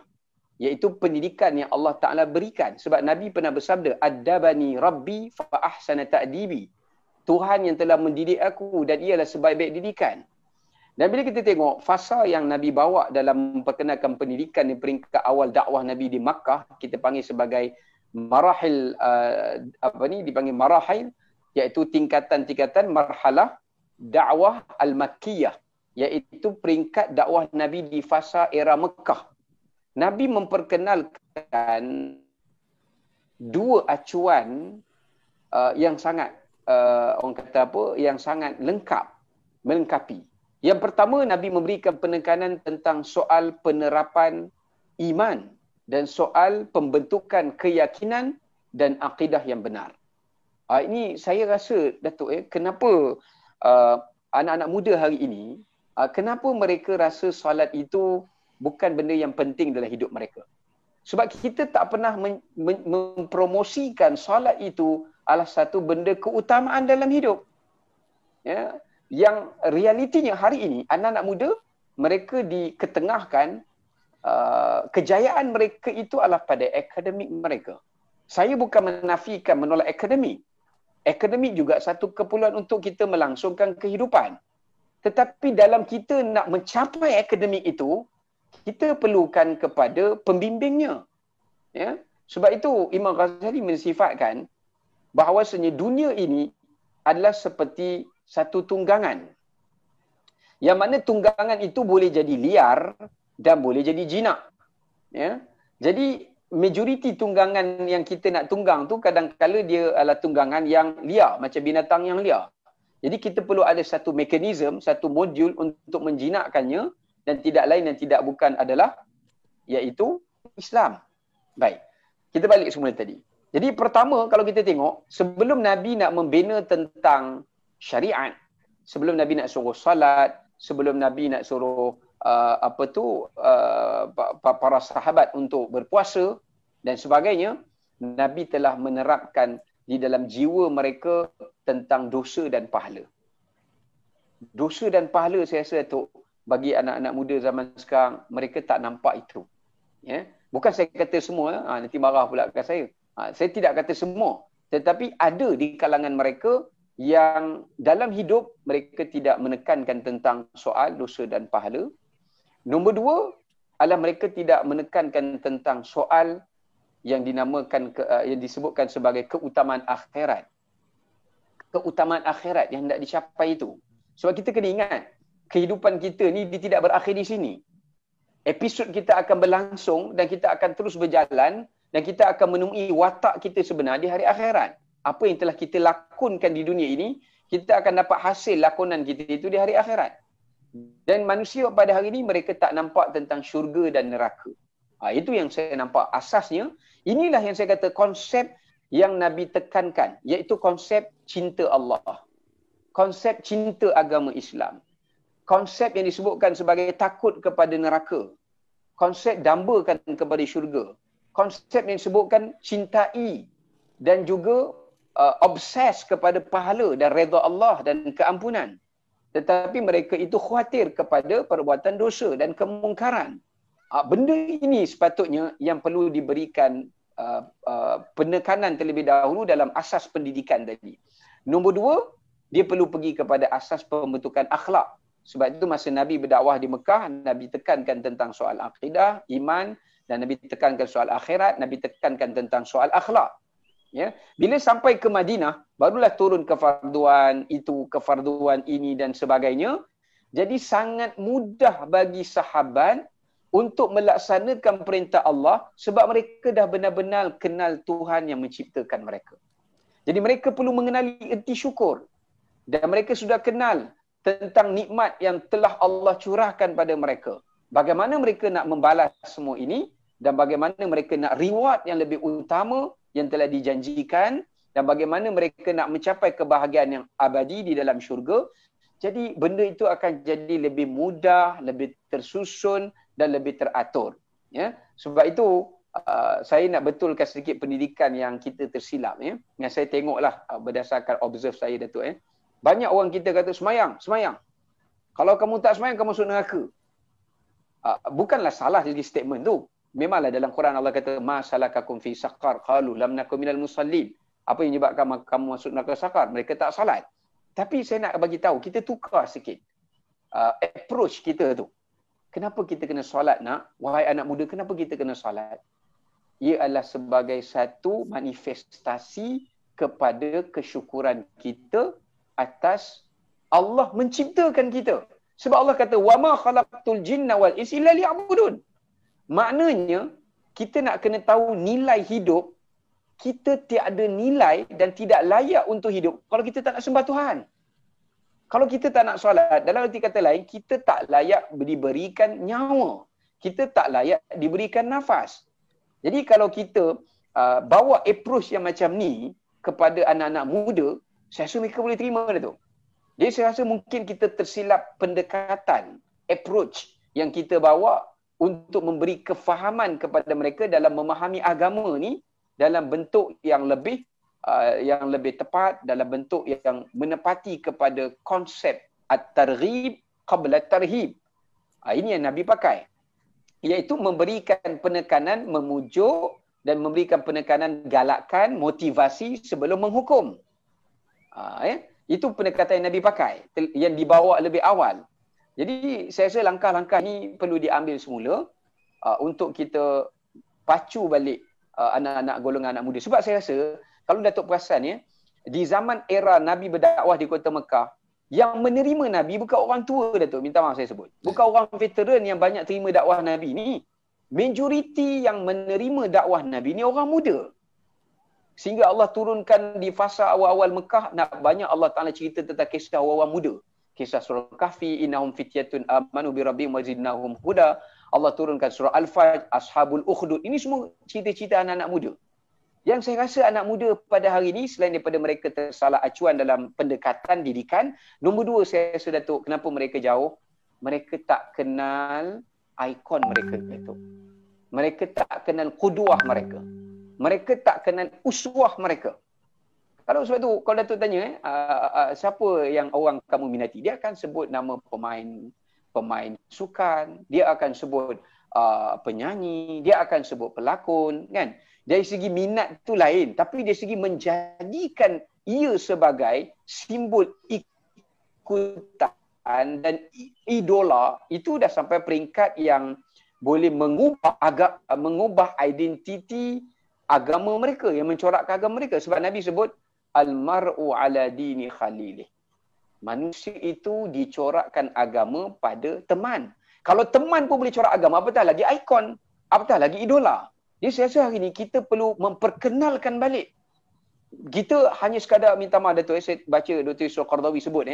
iaitu pendidikan yang Allah Ta'ala berikan. Sebab Nabi pernah bersabda, Addabani Rabbi fa ahsana ta'dibi. Tuhan yang telah mendidik aku dan ialah sebaik-baik didikan. Dan bila kita tengok fasa yang Nabi bawa dalam memperkenalkan pendidikan di peringkat awal dakwah Nabi di Makkah, kita panggil sebagai marahil, dipanggil marahil, iaitu tingkatan-tingkatan marhalah dakwah al-Makkiyah, iaitu peringkat dakwah Nabi di fasa era Mekah. Nabi memperkenalkan dua acuan yang sangat yang sangat melengkapi. Yang pertama, Nabi memberikan penekanan tentang soal penerapan iman dan soal pembentukan keyakinan dan akidah yang benar. Ini saya rasa, Datuk, kenapa anak-anak muda hari ini, kenapa mereka rasa solat itu bukan benda yang penting dalam hidup mereka. Sebab kita tak pernah mempromosikan solat itu adalah satu benda keutamaan dalam hidup. Ya, yang realitinya hari ini, anak-anak muda, mereka diketengahkan, kejayaan mereka itu adalah pada akademik mereka. Saya bukan menafikan menolak akademik. Akademik juga satu keperluan untuk kita melangsungkan kehidupan. Tetapi dalam kita nak mencapai akademik itu, kita perlukan kepada pembimbingnya. Ya? Sebab itu Imam Ghazali mensifatkan bahawasanya dunia ini adalah seperti satu tunggangan. Yang mana tunggangan itu boleh jadi liar dan boleh jadi jinak. Ya? Jadi majoriti tunggangan yang kita nak tunggang tu kadang-kala dia adalah tunggangan yang liar, macam binatang yang liar. Jadi kita perlu ada satu mekanisme, satu modul untuk menjinakkannya, dan tidak lain dan tidak bukan adalah iaitu Islam. Baik. Kita balik semula tadi. Jadi pertama kalau kita tengok, sebelum Nabi nak membina tentang syariat, sebelum Nabi nak suruh salat, sebelum Nabi nak suruh para sahabat untuk berpuasa dan sebagainya, Nabi telah menerapkan di dalam jiwa mereka tentang dosa dan pahala. Dosa dan pahala saya rasa tu bagi anak-anak muda zaman sekarang, mereka tak nampak itu. Ya? Bukan saya kata semua, nanti marah pula kat saya. Saya tidak kata semua. Tetapi ada di kalangan mereka yang dalam hidup mereka tidak menekankan tentang soal dosa dan pahala. Nombor dua adalah mereka tidak menekankan tentang soal yang dinamakan yang disebutkan sebagai keutamaan akhirat. Keutamaan akhirat yang hendak dicapai itu. Sebab kita kena ingat, kehidupan kita ni dia tidak berakhir di sini. Episod kita akan berlangsung dan kita akan terus berjalan dan kita akan menemui watak kita sebenar di hari akhirat. Apa yang telah kita lakonkan di dunia ini, kita akan dapat hasil lakonan kita itu di hari akhirat. Dan manusia pada hari ini mereka tak nampak tentang syurga dan neraka. Itu yang saya nampak asasnya. Inilah yang saya kata konsep yang Nabi tekankan, iaitu konsep cinta Allah. Konsep cinta agama Islam. Konsep yang disebutkan sebagai takut kepada neraka. Konsep dambakan kepada syurga. Konsep yang disebutkan cintai dan juga obses kepada pahala dan redha Allah dan keampunan. Tetapi mereka itu khawatir kepada perbuatan dosa dan kemungkaran. Benda ini sepatutnya yang perlu diberikan penekanan terlebih dahulu dalam asas pendidikan tadi. Nombor dua, dia perlu pergi kepada asas pembentukan akhlak. Sebab itu masa Nabi berdakwah di Mekah, Nabi tekankan tentang soal akidah, iman, dan Nabi tekankan soal akhirat, Nabi tekankan tentang soal akhlak. Ya, bila sampai ke Madinah, barulah turun kefarduan itu, kefarduan ini dan sebagainya. Jadi sangat mudah bagi sahabat untuk melaksanakan perintah Allah sebab mereka dah benar-benar kenal Tuhan yang menciptakan mereka. Jadi mereka perlu mengenali erti syukur. Dan mereka sudah kenal tentang nikmat yang telah Allah curahkan pada mereka. Bagaimana mereka nak membalas semua ini dan bagaimana mereka nak reward yang lebih utama yang telah dijanjikan dan bagaimana mereka nak mencapai kebahagiaan yang abadi di dalam syurga. Jadi benda itu akan jadi lebih mudah, lebih tersusun dan lebih teratur. Ya, sebab itu saya nak betulkan sedikit pendidikan yang kita tersilap. Ya, yang saya tengoklah berdasarkan observe saya Datuk. Banyak orang kita kata semayang. Kalau kamu tak semayang, kamu masuk neraka. Bukanlah salah jadi statement tu. Memanglah dalam Quran Allah kata ma salakakum fi saqar qalu lam nakum minal musallin. Apa yang menyebabkan kamu masuk neraka sakar? Mereka tak salat. Tapi saya nak bagi tahu, kita tukar sikit approach kita tu. Kenapa kita kena solat nak? Wahai anak muda, kenapa kita kena solat? Ia adalah sebagai satu manifestasi kepada kesyukuran kita atas Allah menciptakan kita. Sebab Allah kata wa ma khalaqtul jinna wal insa illa liya'budun. Maknanya, kita nak kena tahu nilai hidup, kita tiada nilai dan tidak layak untuk hidup kalau kita tak nak sembah Tuhan. Kalau kita tak nak solat, dalam arti kata lain, kita tak layak diberikan nyawa. Kita tak layak diberikan nafas. Jadi kalau kita bawa approach yang macam ni kepada anak-anak muda, saya rasa mereka boleh terima dah tu. Jadi saya rasa mungkin kita tersilap pendekatan, approach yang kita bawa untuk memberi kefahaman kepada mereka dalam memahami agama ni dalam bentuk yang lebih tepat, dalam bentuk yang menepati kepada konsep at-targhib qabla at-tarhib. Ini yang Nabi pakai. Iaitu memberikan penekanan, memujuk dan memberikan penekanan galakan, motivasi sebelum menghukum. Itu pendekatan yang Nabi pakai, yang dibawa lebih awal. Jadi saya rasa langkah-langkah ni perlu diambil semula untuk kita pacu balik anak-anak golongan anak muda. Sebab saya rasa kalau Datuk perasan ya, di zaman era Nabi berdakwah di kota Mekah, yang menerima Nabi bukan orang tua Datuk, minta maaf saya sebut. Bukan orang veteran yang banyak terima dakwah Nabi ni. Majoriti yang menerima dakwah Nabi ni orang muda. Sehingga Allah turunkan di fasa awal-awal Mekah, nak banyak Allah Ta'ala cerita tentang kisah orang muda. Kisah surah Kahfi, innahum fityatun amanu bi rabbihim wa zidnahum huda. Allah turunkan surah Al-Fajr, Ashabul Ukhdud. Ini semua cerita-cerita anak-anak muda. Yang saya rasa anak muda pada hari ini, selain daripada mereka tersalah acuan dalam pendekatan didikan, nombor dua saya rasa Datuk, kenapa mereka jauh? Mereka tak kenal ikon mereka, Datuk. Mereka tak kenal qudwah mereka. Mereka tak kenal uswah mereka. Kalau sebab tu, kalau Datuk tanya, siapa yang orang kamu minati? Dia akan sebut nama pemain sukan, dia akan sebut penyanyi, dia akan sebut pelakon, kan? Dari segi minat tu lain, tapi dari segi menjadikan ia sebagai simbol ikutan dan idola, itu dah sampai peringkat yang boleh mengubah identiti agama mereka, yang mencorakkan agama mereka. Sebab Nabi sebut al-mar'u ala dini khalilih. Manusia itu dicorakkan agama pada teman. Kalau teman pun boleh corak agama, apatah lagi ikon, apatah lagi idola. Jadi saya rasa hari ini kita perlu memperkenalkan balik. Kita hanya sekadar minta maaf Datuk, saya baca Dr. Yusuf Qardawi sebut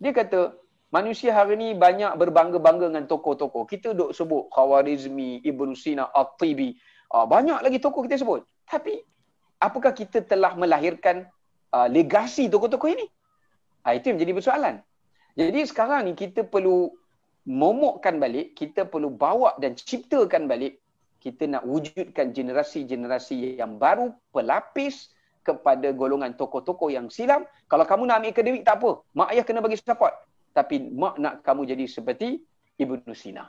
dia kata manusia hari ini banyak berbangga-bangga dengan tokoh-tokoh. Kita duk sebut Khawarizmi, Ibn Sina, At-Tibi. Banyak lagi tokoh kita sebut. Tapi apakah kita telah melahirkan legasi tokoh-tokoh ini? Itu yang menjadi persoalan. Jadi sekarang ni kita perlu momokkan balik, kita perlu bawa dan ciptakan balik. Kita nak wujudkan generasi-generasi yang baru, pelapis kepada golongan tokoh-tokoh yang silam. Kalau kamu nak ambil akademik tak apa. Mak ayah kena bagi support. Tapi mak nak kamu jadi seperti Ibnu Sina.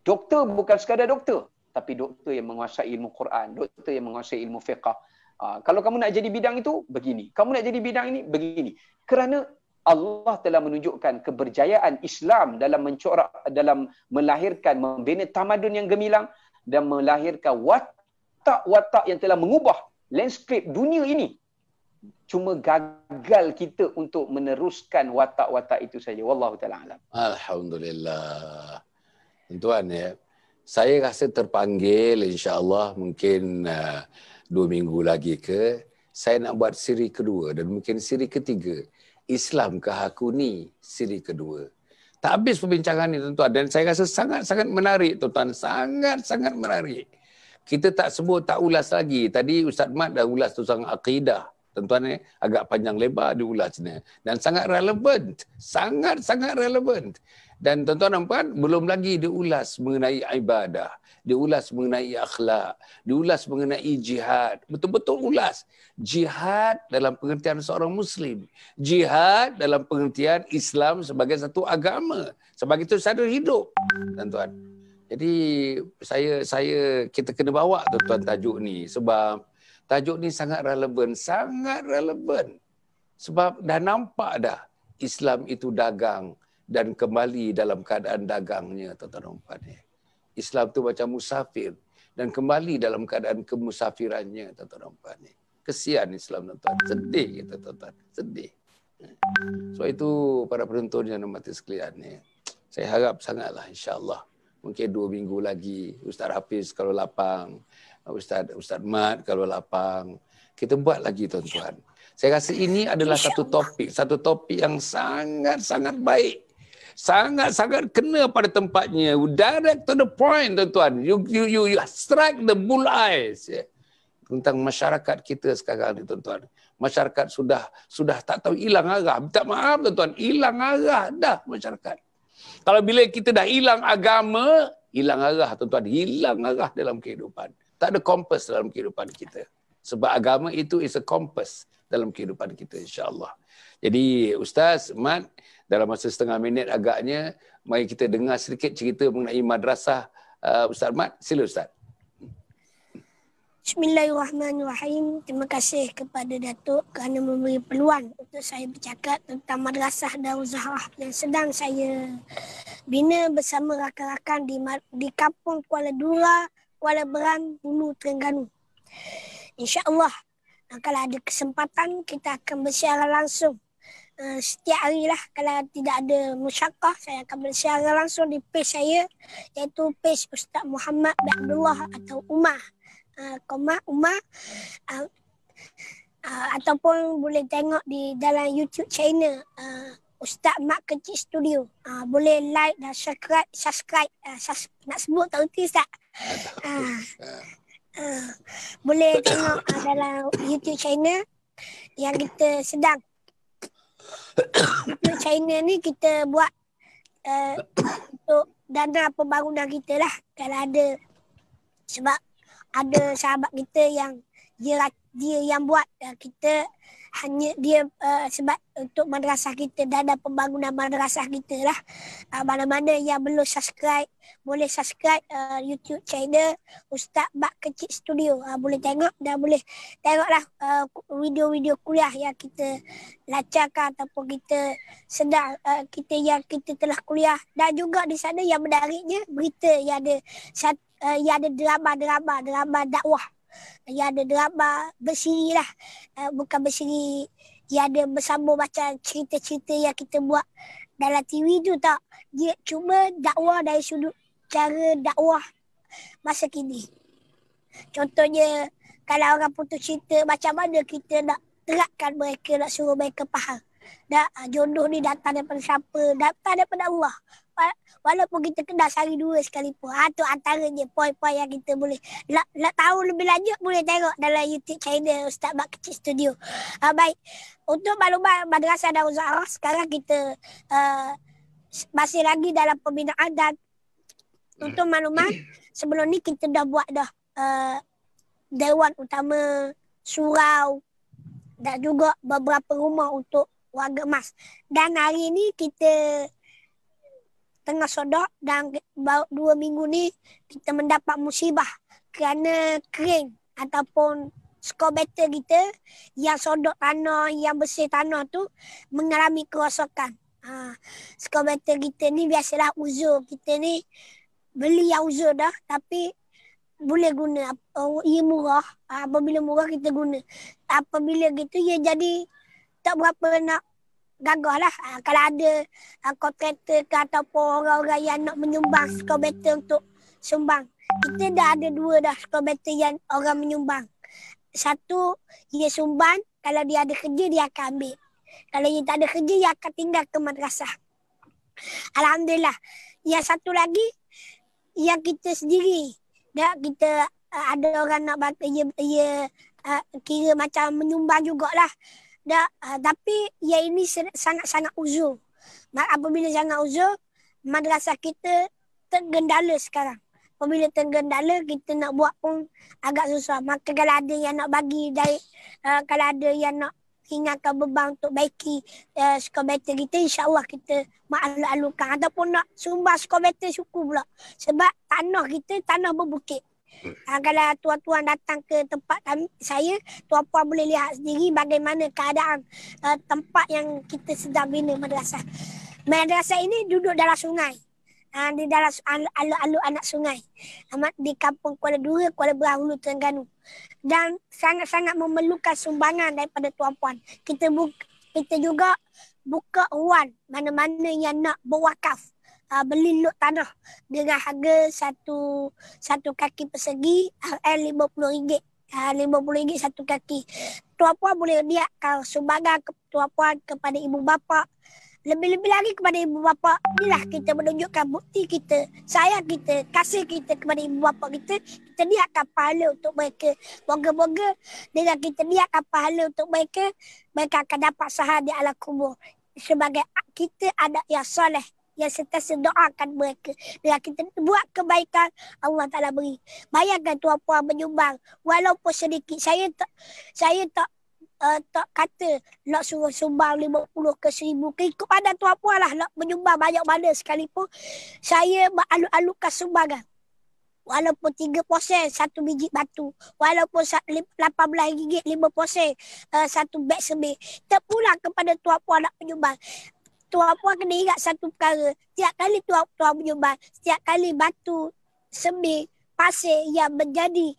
Doktor bukan sekadar doktor, tapi doktor yang menguasai ilmu Quran, doktor yang menguasai ilmu fiqh. Kalau kamu nak jadi bidang itu, begini. Kamu nak jadi bidang ini, begini. Kerana Allah telah menunjukkan keberjayaan Islam dalam mencorak, dalam melahirkan, membina tamadun yang gemilang dan melahirkan watak-watak yang telah mengubah landscape dunia ini. Cuma gagal kita untuk meneruskan watak-watak itu saja. Wallahu ta'ala alam.
Alhamdulillah. Tuan ya, saya rasa terpanggil insya-Allah mungkin 2 minggu lagi ke, saya nak buat siri kedua dan mungkin siri ketiga. Islam ke aku ni siri kedua. Tak habis perbincangan ni tuan-tuan dan saya rasa sangat-sangat menarik tuan-tuan, sangat-sangat menarik. Kita tak sebut, tak ulas lagi. Tadi Ustaz Mat dah ulas tentang akidah. Tuan-tuan agak panjang lebar diulasnya dan sangat relevan, sangat-sangat relevan. Dan tuan-tuan dan puan, belum lagi diulas mengenai ibadah, diulas mengenai akhlak, diulas mengenai jihad. Betul-betul ulas. Jihad dalam pengertian seorang Muslim. Jihad dalam pengertian Islam sebagai satu agama. Sebagai itu sadar hidup. Tuan-tuan. Jadi kita kena bawa tuan-tuan tajuk ni. Sebab tajuk ni sangat relevan. Sangat relevan. Sebab dah nampak dah Islam itu dagang dan kembali dalam keadaan dagangnya, tuan-tuan dan puan. Islam tu macam musafir dan kembali dalam keadaan kemusafirannya, tuan-tuan dan puan. Kesian Islam, tuan-tuan. Sedih kita, tuan-tuan. Sedih. So itu para penonton yang hormati sekalian, saya harap sangatlah insya-Allah mungkin 2 minggu lagi Ustaz Hafiz kalau lapang, Ustaz Mat kalau lapang, kita buat lagi, tuan-tuan. Saya rasa ini adalah satu topik yang sangat-sangat baik. Sangat-sangat kena pada tempatnya. Direct to the point, tuan-tuan. You strike the bullseye. Tentang masyarakat kita sekarang ni, tuan-tuan. Masyarakat sudah tak tahu, hilang arah. Minta maaf, tuan-tuan. Hilang arah dah masyarakat. Kalau bila kita dah hilang agama, hilang arah, tuan-tuan. Hilang arah dalam kehidupan. Tak ada kompas dalam kehidupan kita. Sebab agama itu is a compass dalam kehidupan kita, insya-Allah. Jadi Ustaz Mat, dalam masa setengah minit agaknya, mari kita dengar sedikit cerita mengenai madrasah Ustaz Mat. Sila Ustaz.
Bismillahirrahmanirrahim. Terima kasih kepada Datuk kerana memberi peluang untuk saya bercakap tentang Madrasah Darul Zahrah yang sedang saya bina bersama rakan-rakan di Kampung Kuala Dura, Kuala Beran, Hulu Terengganu. InsyaAllah, kalau ada kesempatan kita akan bersiaran langsung. Setiap hari lah, kalau tidak ada musyarakah, saya akan bersiaran langsung di page saya, iaitu page Ustaz Muhammad bin Abdullah atau Umar. Umar, ataupun boleh tengok di dalam YouTube channel Ustaz Mat Kecil Studio. Boleh like dan subscribe. Nak sebut tak erti Ustaz? Boleh tengok dalam YouTube channel yang kita sedang. YouTube channel ni kita buat untuk dana pembangunan kita lah. Kalau ada, sebab ada sahabat kita yang dia yang buat, kita hanya dia sebab untuk madrasah kita, dana pembangunan madrasah kita lah. Mana-mana yang belum subscribe, boleh subscribe YouTube channel Ustaz Mat Kecil Studio. Boleh tengok dan boleh tengoklah video-video kuliah yang kita lancarkan ataupun kita sedang kita telah kuliah. Dan juga di sana yang menariknya, berita yang ada drama dakwah. Yang ada drama bersiri lah. Bukan bersiri, yang ada bersambung macam cerita-cerita yang kita buat dalam TV tu tak. Dia cuma dakwah dari sudut cara dakwah masa kini. Contohnya, kalau orang putus cinta, macam mana kita nak terapkan mereka, nak suruh mereka faham. Jodoh ni datang daripada siapa? Datang daripada Allah. Walaupun kita kena sehari dua sekalipun. Itu antaranya poin-poin yang kita boleh nak tahu lebih lanjut, boleh tengok dalam YouTube channel Ustaz Mat Kecil Studio. Baik, untuk maklumat Madrasah Darul Zahrah, sekarang kita masih lagi dalam pembinaan. Dan untuk maklumat, sebelum ni kita dah buat dah Dewan Utama Surau dan juga beberapa rumah untuk warga emas. Dan hari ini kita tengah sodok dan 2 minggu ni kita mendapat musibah kerana kering ataupun skometer kita yang sodok tanah, yang bersih tanah tu mengalami kerosakan. Skometer kita ni biasalah uzur. Kita ni beli yang uzur dah tapi boleh guna. Ia murah. Apabila murah kita guna. Apabila gitu ia jadi tak berapa nak gagah lah. Kalau ada kontraktor ke ataupun orang-orang yang nak menyumbang skometer untuk sumbang. Kita dah ada 2 dah skometer yang orang menyumbang. Satu, ia sumbang. Kalau dia ada kerja, dia akan ambil. Kalau ia tak ada kerja, dia akan tinggal ke madrasah. Alhamdulillah. Yang satu lagi, yang kita sendiri. Kita ada orang nak bantu, ia kira macam menyumbang jugalah. Tapi yang ini sangat-sangat uzur. Apabila sangat uzur, madrasah kita tergendala sekarang. Apabila tergendala, kita nak buat pun agak susah. Maka kalau ada yang nak bagi dari, kalau ada yang nak ringankan beban untuk baiki skometer kita, insyaAllah kita makluk-alukkan. Ataupun nak sumbang skometer syukur pula. Sebab tanah kita, tanah berbukit. Kalau tuan-tuan datang ke tempat saya, tuan-puan boleh lihat sendiri bagaimana keadaan tempat yang kita sedang bina madrasah. Madrasah ini duduk dalam sungai. Di dalam aluk-aluk anak sungai. Di kampung Kuala Dura, Kuala Berang, Hulu Terengganu. Dan sangat-sangat memerlukan sumbangan daripada tuan-puan. Kita juga buka ruang mana-mana yang nak berwakaf. Beli lot tanah dengan harga satu kaki persegi RM50. RM50 satu kaki. Tuan-puan boleh lihatkan sumbangan tuan-puan kepada ibu bapa. Lebih-lebih lagi kepada ibu bapa. Inilah kita menunjukkan bukti kita, sayang kita, kasih kita kepada ibu bapa kita. Kita niatkan pahala untuk mereka. Moga-moga dengan kita niatkan pahala untuk mereka, mereka akan dapat sahaya di alam kubur. Sebagai kita anak yang soleh, yang sentiasa doakan mereka. Dengan kita buat kebaikan, Allah Ta'ala beri. Bayangkan tuan-puan menyumbang, walaupun sedikit. Saya tak kata nak suruh sumbang 50 ke 1000 ke, ikut pada tuan-puan lah nak menyumbang banyak mana sekalipun. Saya mengaluk-alukkan sumbangan. Walaupun 3% satu biji batu, walaupun RM18 5% satu beg semir, terpulang kepada tuan-puan nak menyumbang. Tuan-puan kena ingat satu perkara, setiap kali tuan-puan menyumbang, setiap kali batu, semir, pasir yang menjadi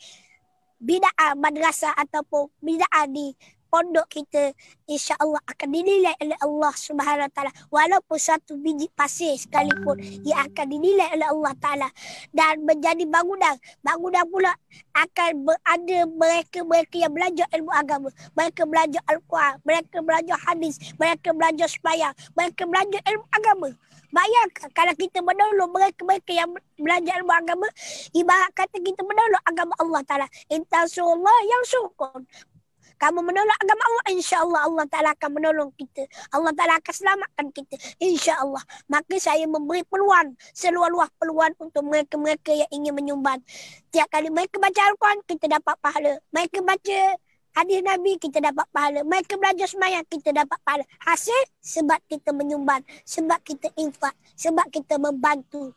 binaan madrasah ataupun binaan di pondok kita, insya-Allah akan dinilai oleh Allah Subhanahu Wa Taala. Walaupun satu biji pasir sekalipun, ia akan dinilai oleh Allah Taala dan menjadi bangunan. Bangunan pula akan berada mereka-mereka yang belajar ilmu agama. Mereka belajar Al-Quran, mereka belajar hadis, mereka belajar sembahyang, mereka belajar ilmu agama. Bayangkan kalau kita menolong mereka-mereka yang belajar ilmu agama, ibarat kata kita menolong agama Allah Ta'ala. Intasullah yang syukur. Kamu menolong agama Allah, insya-Allah Allah Ta'ala akan menolong kita. Allah Ta'ala akan selamatkan kita, insya-Allah. Maka saya memberi peluang, seluas-luas peluang untuk mereka-mereka yang ingin menyumbang. Tiap kali mereka baca Al-Quran, kita dapat pahala. Mereka baca hadis Nabi, kita dapat pahala. Mereka belajar sembahyang, kita dapat pahala. Hasil sebab kita menyumbang, sebab kita infak, sebab kita membantu.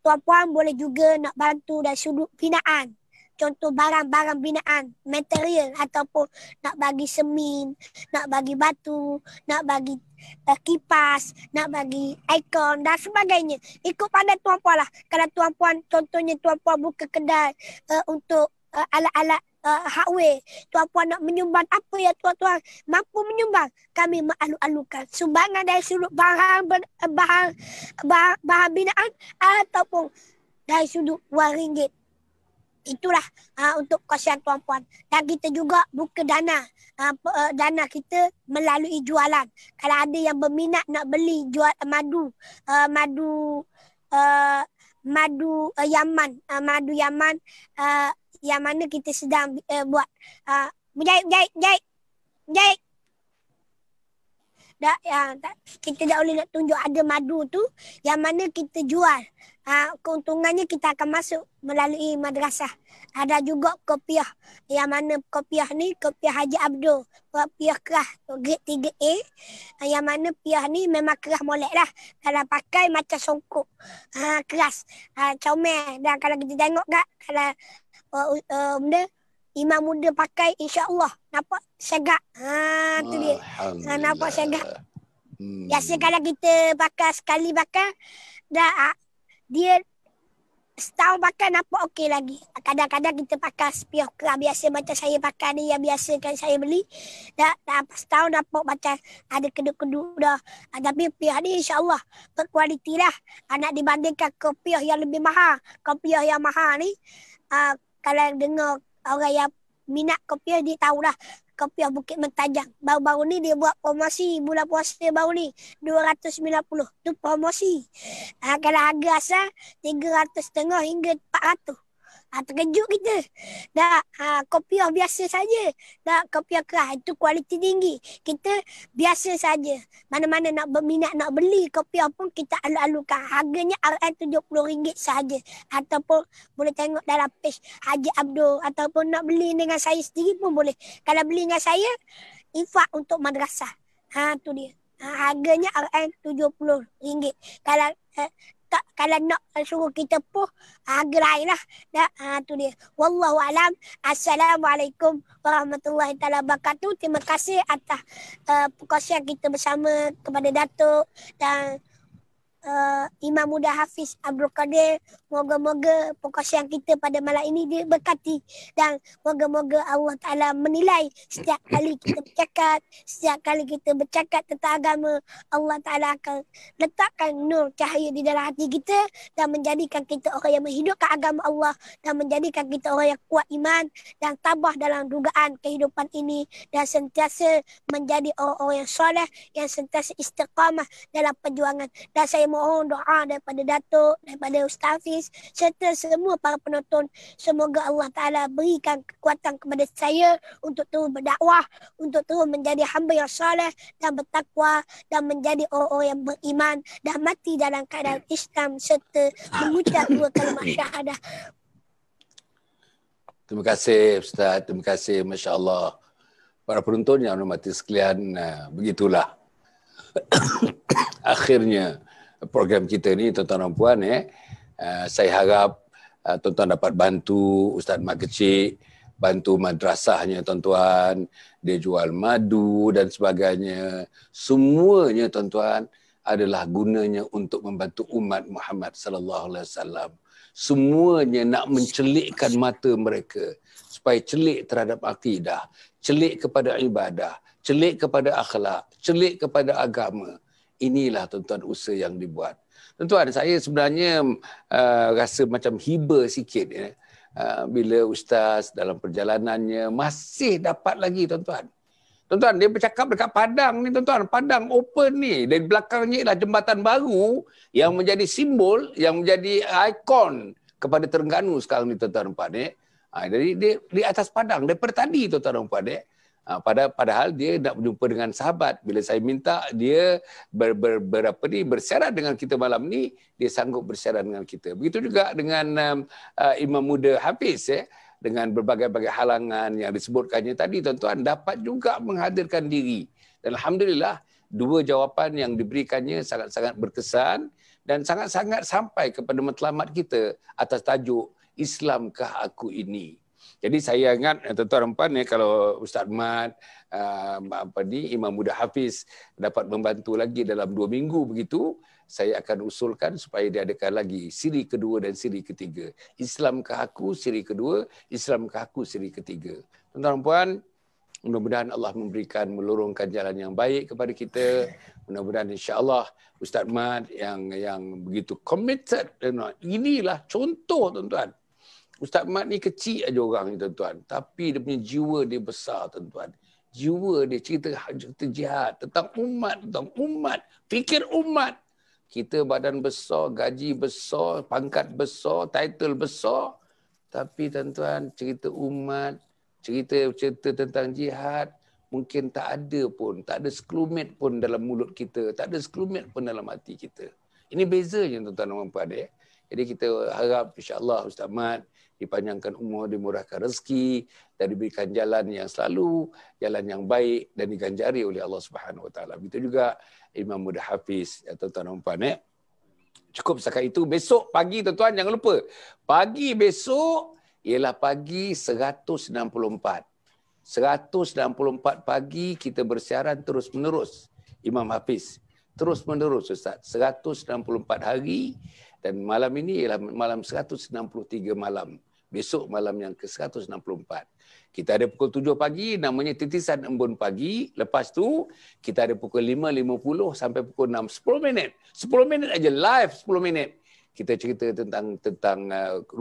Tuan-puan boleh juga nak bantu dari sudut binaan. Contoh barang-barang binaan, material ataupun nak bagi semen, nak bagi batu, nak bagi kipas, nak bagi aircon dan sebagainya. Ikut pada tuan-puan lah. Kalau tuan-puan, contohnya tuan-puan buka kedai untuk alat-alat hardware, tuan-puan nak menyumbang apa yang tuan-tuan mampu menyumbang, kami mengaluk-alukkan sumbangan dari sudut bahan binaan ataupun dari sudut RM1. Itulah untuk kasihan tuan-puan. Dan kita juga buka dana. Dana kita melalui jualan. Kalau ada yang berminat nak beli jual madu Yaman. Madu Yaman yang mana kita sedang buat. Mujahid. Kita tak boleh nak tunjuk ada madu tu yang mana kita jual. Keuntungannya kita akan masuk melalui madrasah. Ada juga kopiah. Yang mana kopiah ni, kopiah Haji Abdul. Kopiah kerah grade 3A. Yang mana piah ni memang kerah molek lah. Kalau pakai macam songkok. Keras. Comel. Dan kalau kita tengok kat, kalau benda imam muda pakai, insya-Allah nampak segak. Tu dia. Nampak segak. Biasa kalau kita pakai sekali pakai, dia setahun pakai nampak okey lagi. Kadang-kadang kita pakai spiah kerah biasa macam saya pakai ni yang biasa kan saya beli. Dah setahun nampak macam ada kedut-kedut dah. Tapi piah ni insya-Allah berkualiti lah. Nak dibandingkan kopiah yang lebih mahal. Kopiah yang mahal ni kalau dengar orang yang minat kopiah dia tahulah. Kopiah Bukit Mentajam. Baru-baru ni dia buat promosi bulan puasa baru ni. 290. Tu promosi. Kalau harga asal 350 hingga 400. Terkejut kita. Kopiah biasa saja. Kopiah kerah itu kualiti tinggi. Kita biasa saja. Mana-mana nak berminat nak beli kopiah pun kita alu-alukan. Harganya RM70 sahaja. Ataupun boleh tengok dalam page Haji Abdul. Ataupun nak beli dengan saya sendiri pun boleh. Kalau beli dengan saya, infak untuk madrasah. Tu dia. Harganya RM70. Kalau nak suruh kita pun harga lain lah. Tu dia. Wallahu alam. Assalamualaikum warahmatullahi taala wabarakatuh. Terima kasih atas perkongsian kita bersama kepada Datuk dan Imam Muda Hafiz Abdul Qadir. Moga-moga perkongsian kita pada malam ini diberkati dan moga-moga Allah Ta'ala menilai setiap kali kita bercakap tentang agama. Allah Ta'ala akan letakkan nur cahaya di dalam hati kita dan menjadikan kita orang yang menghidupkan agama Allah dan menjadikan kita orang yang kuat iman dan tabah dalam dugaan kehidupan ini dan sentiasa menjadi orang-orang yang soleh, yang sentiasa istiqamah dalam perjuangan. Dan saya mohon doa daripada Datuk, daripada Ustaz Hafiz serta semua para penonton. Semoga Allah Ta'ala berikan kekuatan kepada saya untuk terus berdakwah, untuk terus menjadi hamba yang soleh dan bertakwa dan menjadi orang-orang yang beriman dan mati dalam keadaan Islam serta mengucap dua kalimat syahadah.
Terima kasih Ustaz, terima kasih, Masya Allah. Para penonton yang hormati sekalian, begitulah akhirnya program kita ni, tuan-tuan dan puan. Saya harap tuan-tuan dapat bantu Ustaz Mat Kecil, bantu madrasahnya tuan-tuan, dia jual madu dan sebagainya. Semuanya tuan-tuan adalah gunanya untuk membantu umat Muhammad sallallahu alaihi wasallam. Semuanya nak mencelikkan mata mereka supaya celik terhadap akidah, celik kepada ibadah, celik kepada akhlak, celik kepada agama. Inilah tuan-tuan usaha yang dibuat. Tuan-tuan, saya sebenarnya rasa macam hiba sikit bila Ustaz dalam perjalanannya masih dapat lagi tuan-tuan. Tuan-tuan, dia bercakap dekat Padang ni tuan-tuan. Padang open ni. Dan belakangnya ialah jembatan baru yang menjadi simbol, yang menjadi ikon kepada Terengganu sekarang ni tuan-tuan dan puan. Jadi dia di atas Padang daripada tadi tuan-tuan dan puan. Padahal dia nak berjumpa dengan sahabat. Bila saya minta dia bersyarat dengan kita malam ni, dia sanggup bersyarat dengan kita. Begitu juga dengan Imam Muda Hafiz, dengan berbagai-bagai halangan yang disebutkannya tadi, tuan-tuan, dapat juga menghadirkan diri. Dan Alhamdulillah, dua jawapan yang diberikannya sangat-sangat berkesan dan sangat-sangat sampai kepada matlamat kita atas tajuk Islamkah Aku Ini. Jadi saya ingat tuan-tuan dan puan, kalau Ustaz Mat, Imam Muda Hafiz dapat membantu lagi dalam 2 minggu begitu, saya akan usulkan supaya diadakan lagi siri kedua dan siri ketiga. Islamkah Aku siri kedua, Islamkah Aku siri ketiga. Tuan-tuan dan puan, mudah-mudahan Allah memberikan, melurungkan jalan yang baik kepada kita. Mudah-mudahan insya-Allah Ustaz Mat yang begitu committed. Inilah contoh tuan-tuan. Ustaz Mat ni kecil aja orang ni tuan-tuan, tapi dia punya jiwa dia besar tuan-tuan. Jiwa dia cerita jihad tentang umat, fikir umat. Kita badan besar, gaji besar, pangkat besar, title besar, tapi tuan-tuan cerita umat, cerita tentang jihad, mungkin tak ada sekelumit pun dalam mulut kita, tak ada sekelumit pun dalam hati kita. Ini bezanya tuan-tuan dan puan. Jadi kita harap insya-Allah Ustaz Mat dipanjangkan umur, dimurahkan rezeki dan diberikan jalan yang selalu jalan yang baik dan diganjari oleh Allah Subhanahu Wa Taala. Begitu juga Imam Muda Hafiz, tuan-tuan dan puan. Cukup setakat itu. Besok pagi tuan-tuan jangan lupa. Pagi besok ialah pagi 164. 164 pagi kita bersiaran terus-menerus Imam Hafiz. Terus-menerus Ustaz. 164 hari dan malam ini ialah malam 163 malam. Besok malam yang ke-164. Kita ada pukul 7 pagi namanya Titisan Embun Pagi. Lepas tu kita ada pukul 5.50 sampai pukul 6. 10 minit. 10 minit aja live 10 minit. Kita cerita tentang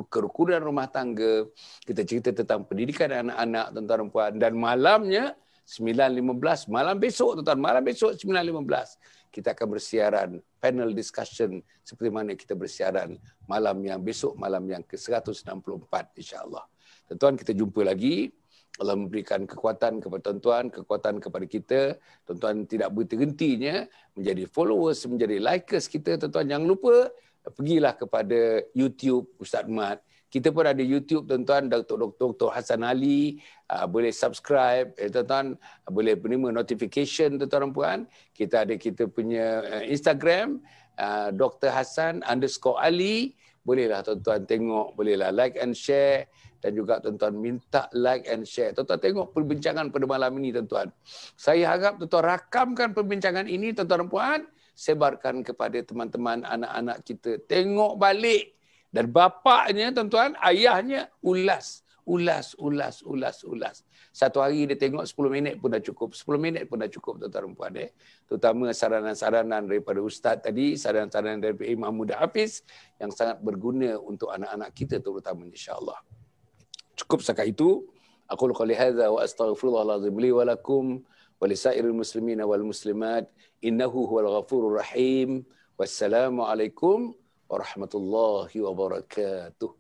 kerukunan rumah tangga, kita cerita tentang pendidikan anak-anak, tuan-tuan dan puan. Dan malamnya 9.15, malam besok tuan-tuan, malam besok 9.15 kita akan bersiaran panel discussion seperti mana kita bersiaran malam yang besok, malam yang ke-164 insya-Allah. Tuan-tuan, kita jumpa lagi. Allah memberikan kekuatan kepada tuan-tuan, kekuatan kepada kita. Tuan-tuan tidak berhenti-hentinya menjadi followers, menjadi likers kita. Tuan-tuan jangan lupa pergilah kepada YouTube Ustaz Mat. Kita pun ada YouTube tuan-tuan, Dr. Hassan Ali. Boleh subscribe, tuan-tuan. Boleh menerima notification tuan-tuan dan puan. Kita ada kita punya Instagram, Dr. Hassan _Ali. Bolehlah tuan-tuan tengok, bolehlah like and share. Dan juga tuan-tuan minta like and share. Tuan-tuan tengok perbincangan pada malam ini tuan-tuan. Saya harap tuan-tuan rakamkan perbincangan ini tuan-tuan dan puan. Sebarkan kepada teman-teman anak-anak kita. Tengok balik. Dan bapaknya tuan-tuan, ayahnya ulas. Satu hari dia tengok 10 minit pun dah cukup. 10 minit pun dah cukup tuan-tuan dan puan. Terutama saranan-saranan daripada Ustaz tadi, saranan-saranan daripada Imam Muda Hafiz yang sangat berguna untuk anak-anak kita terutama insya-Allah. Cukup setakat itu. Aku qouli hadza wa astaghfirullahalazim li wa lakum wa lisairil muslimin wal muslimat innahu huwal ghafurur rahim. Wassalamualaikum warahmatullahi wabarakatuh.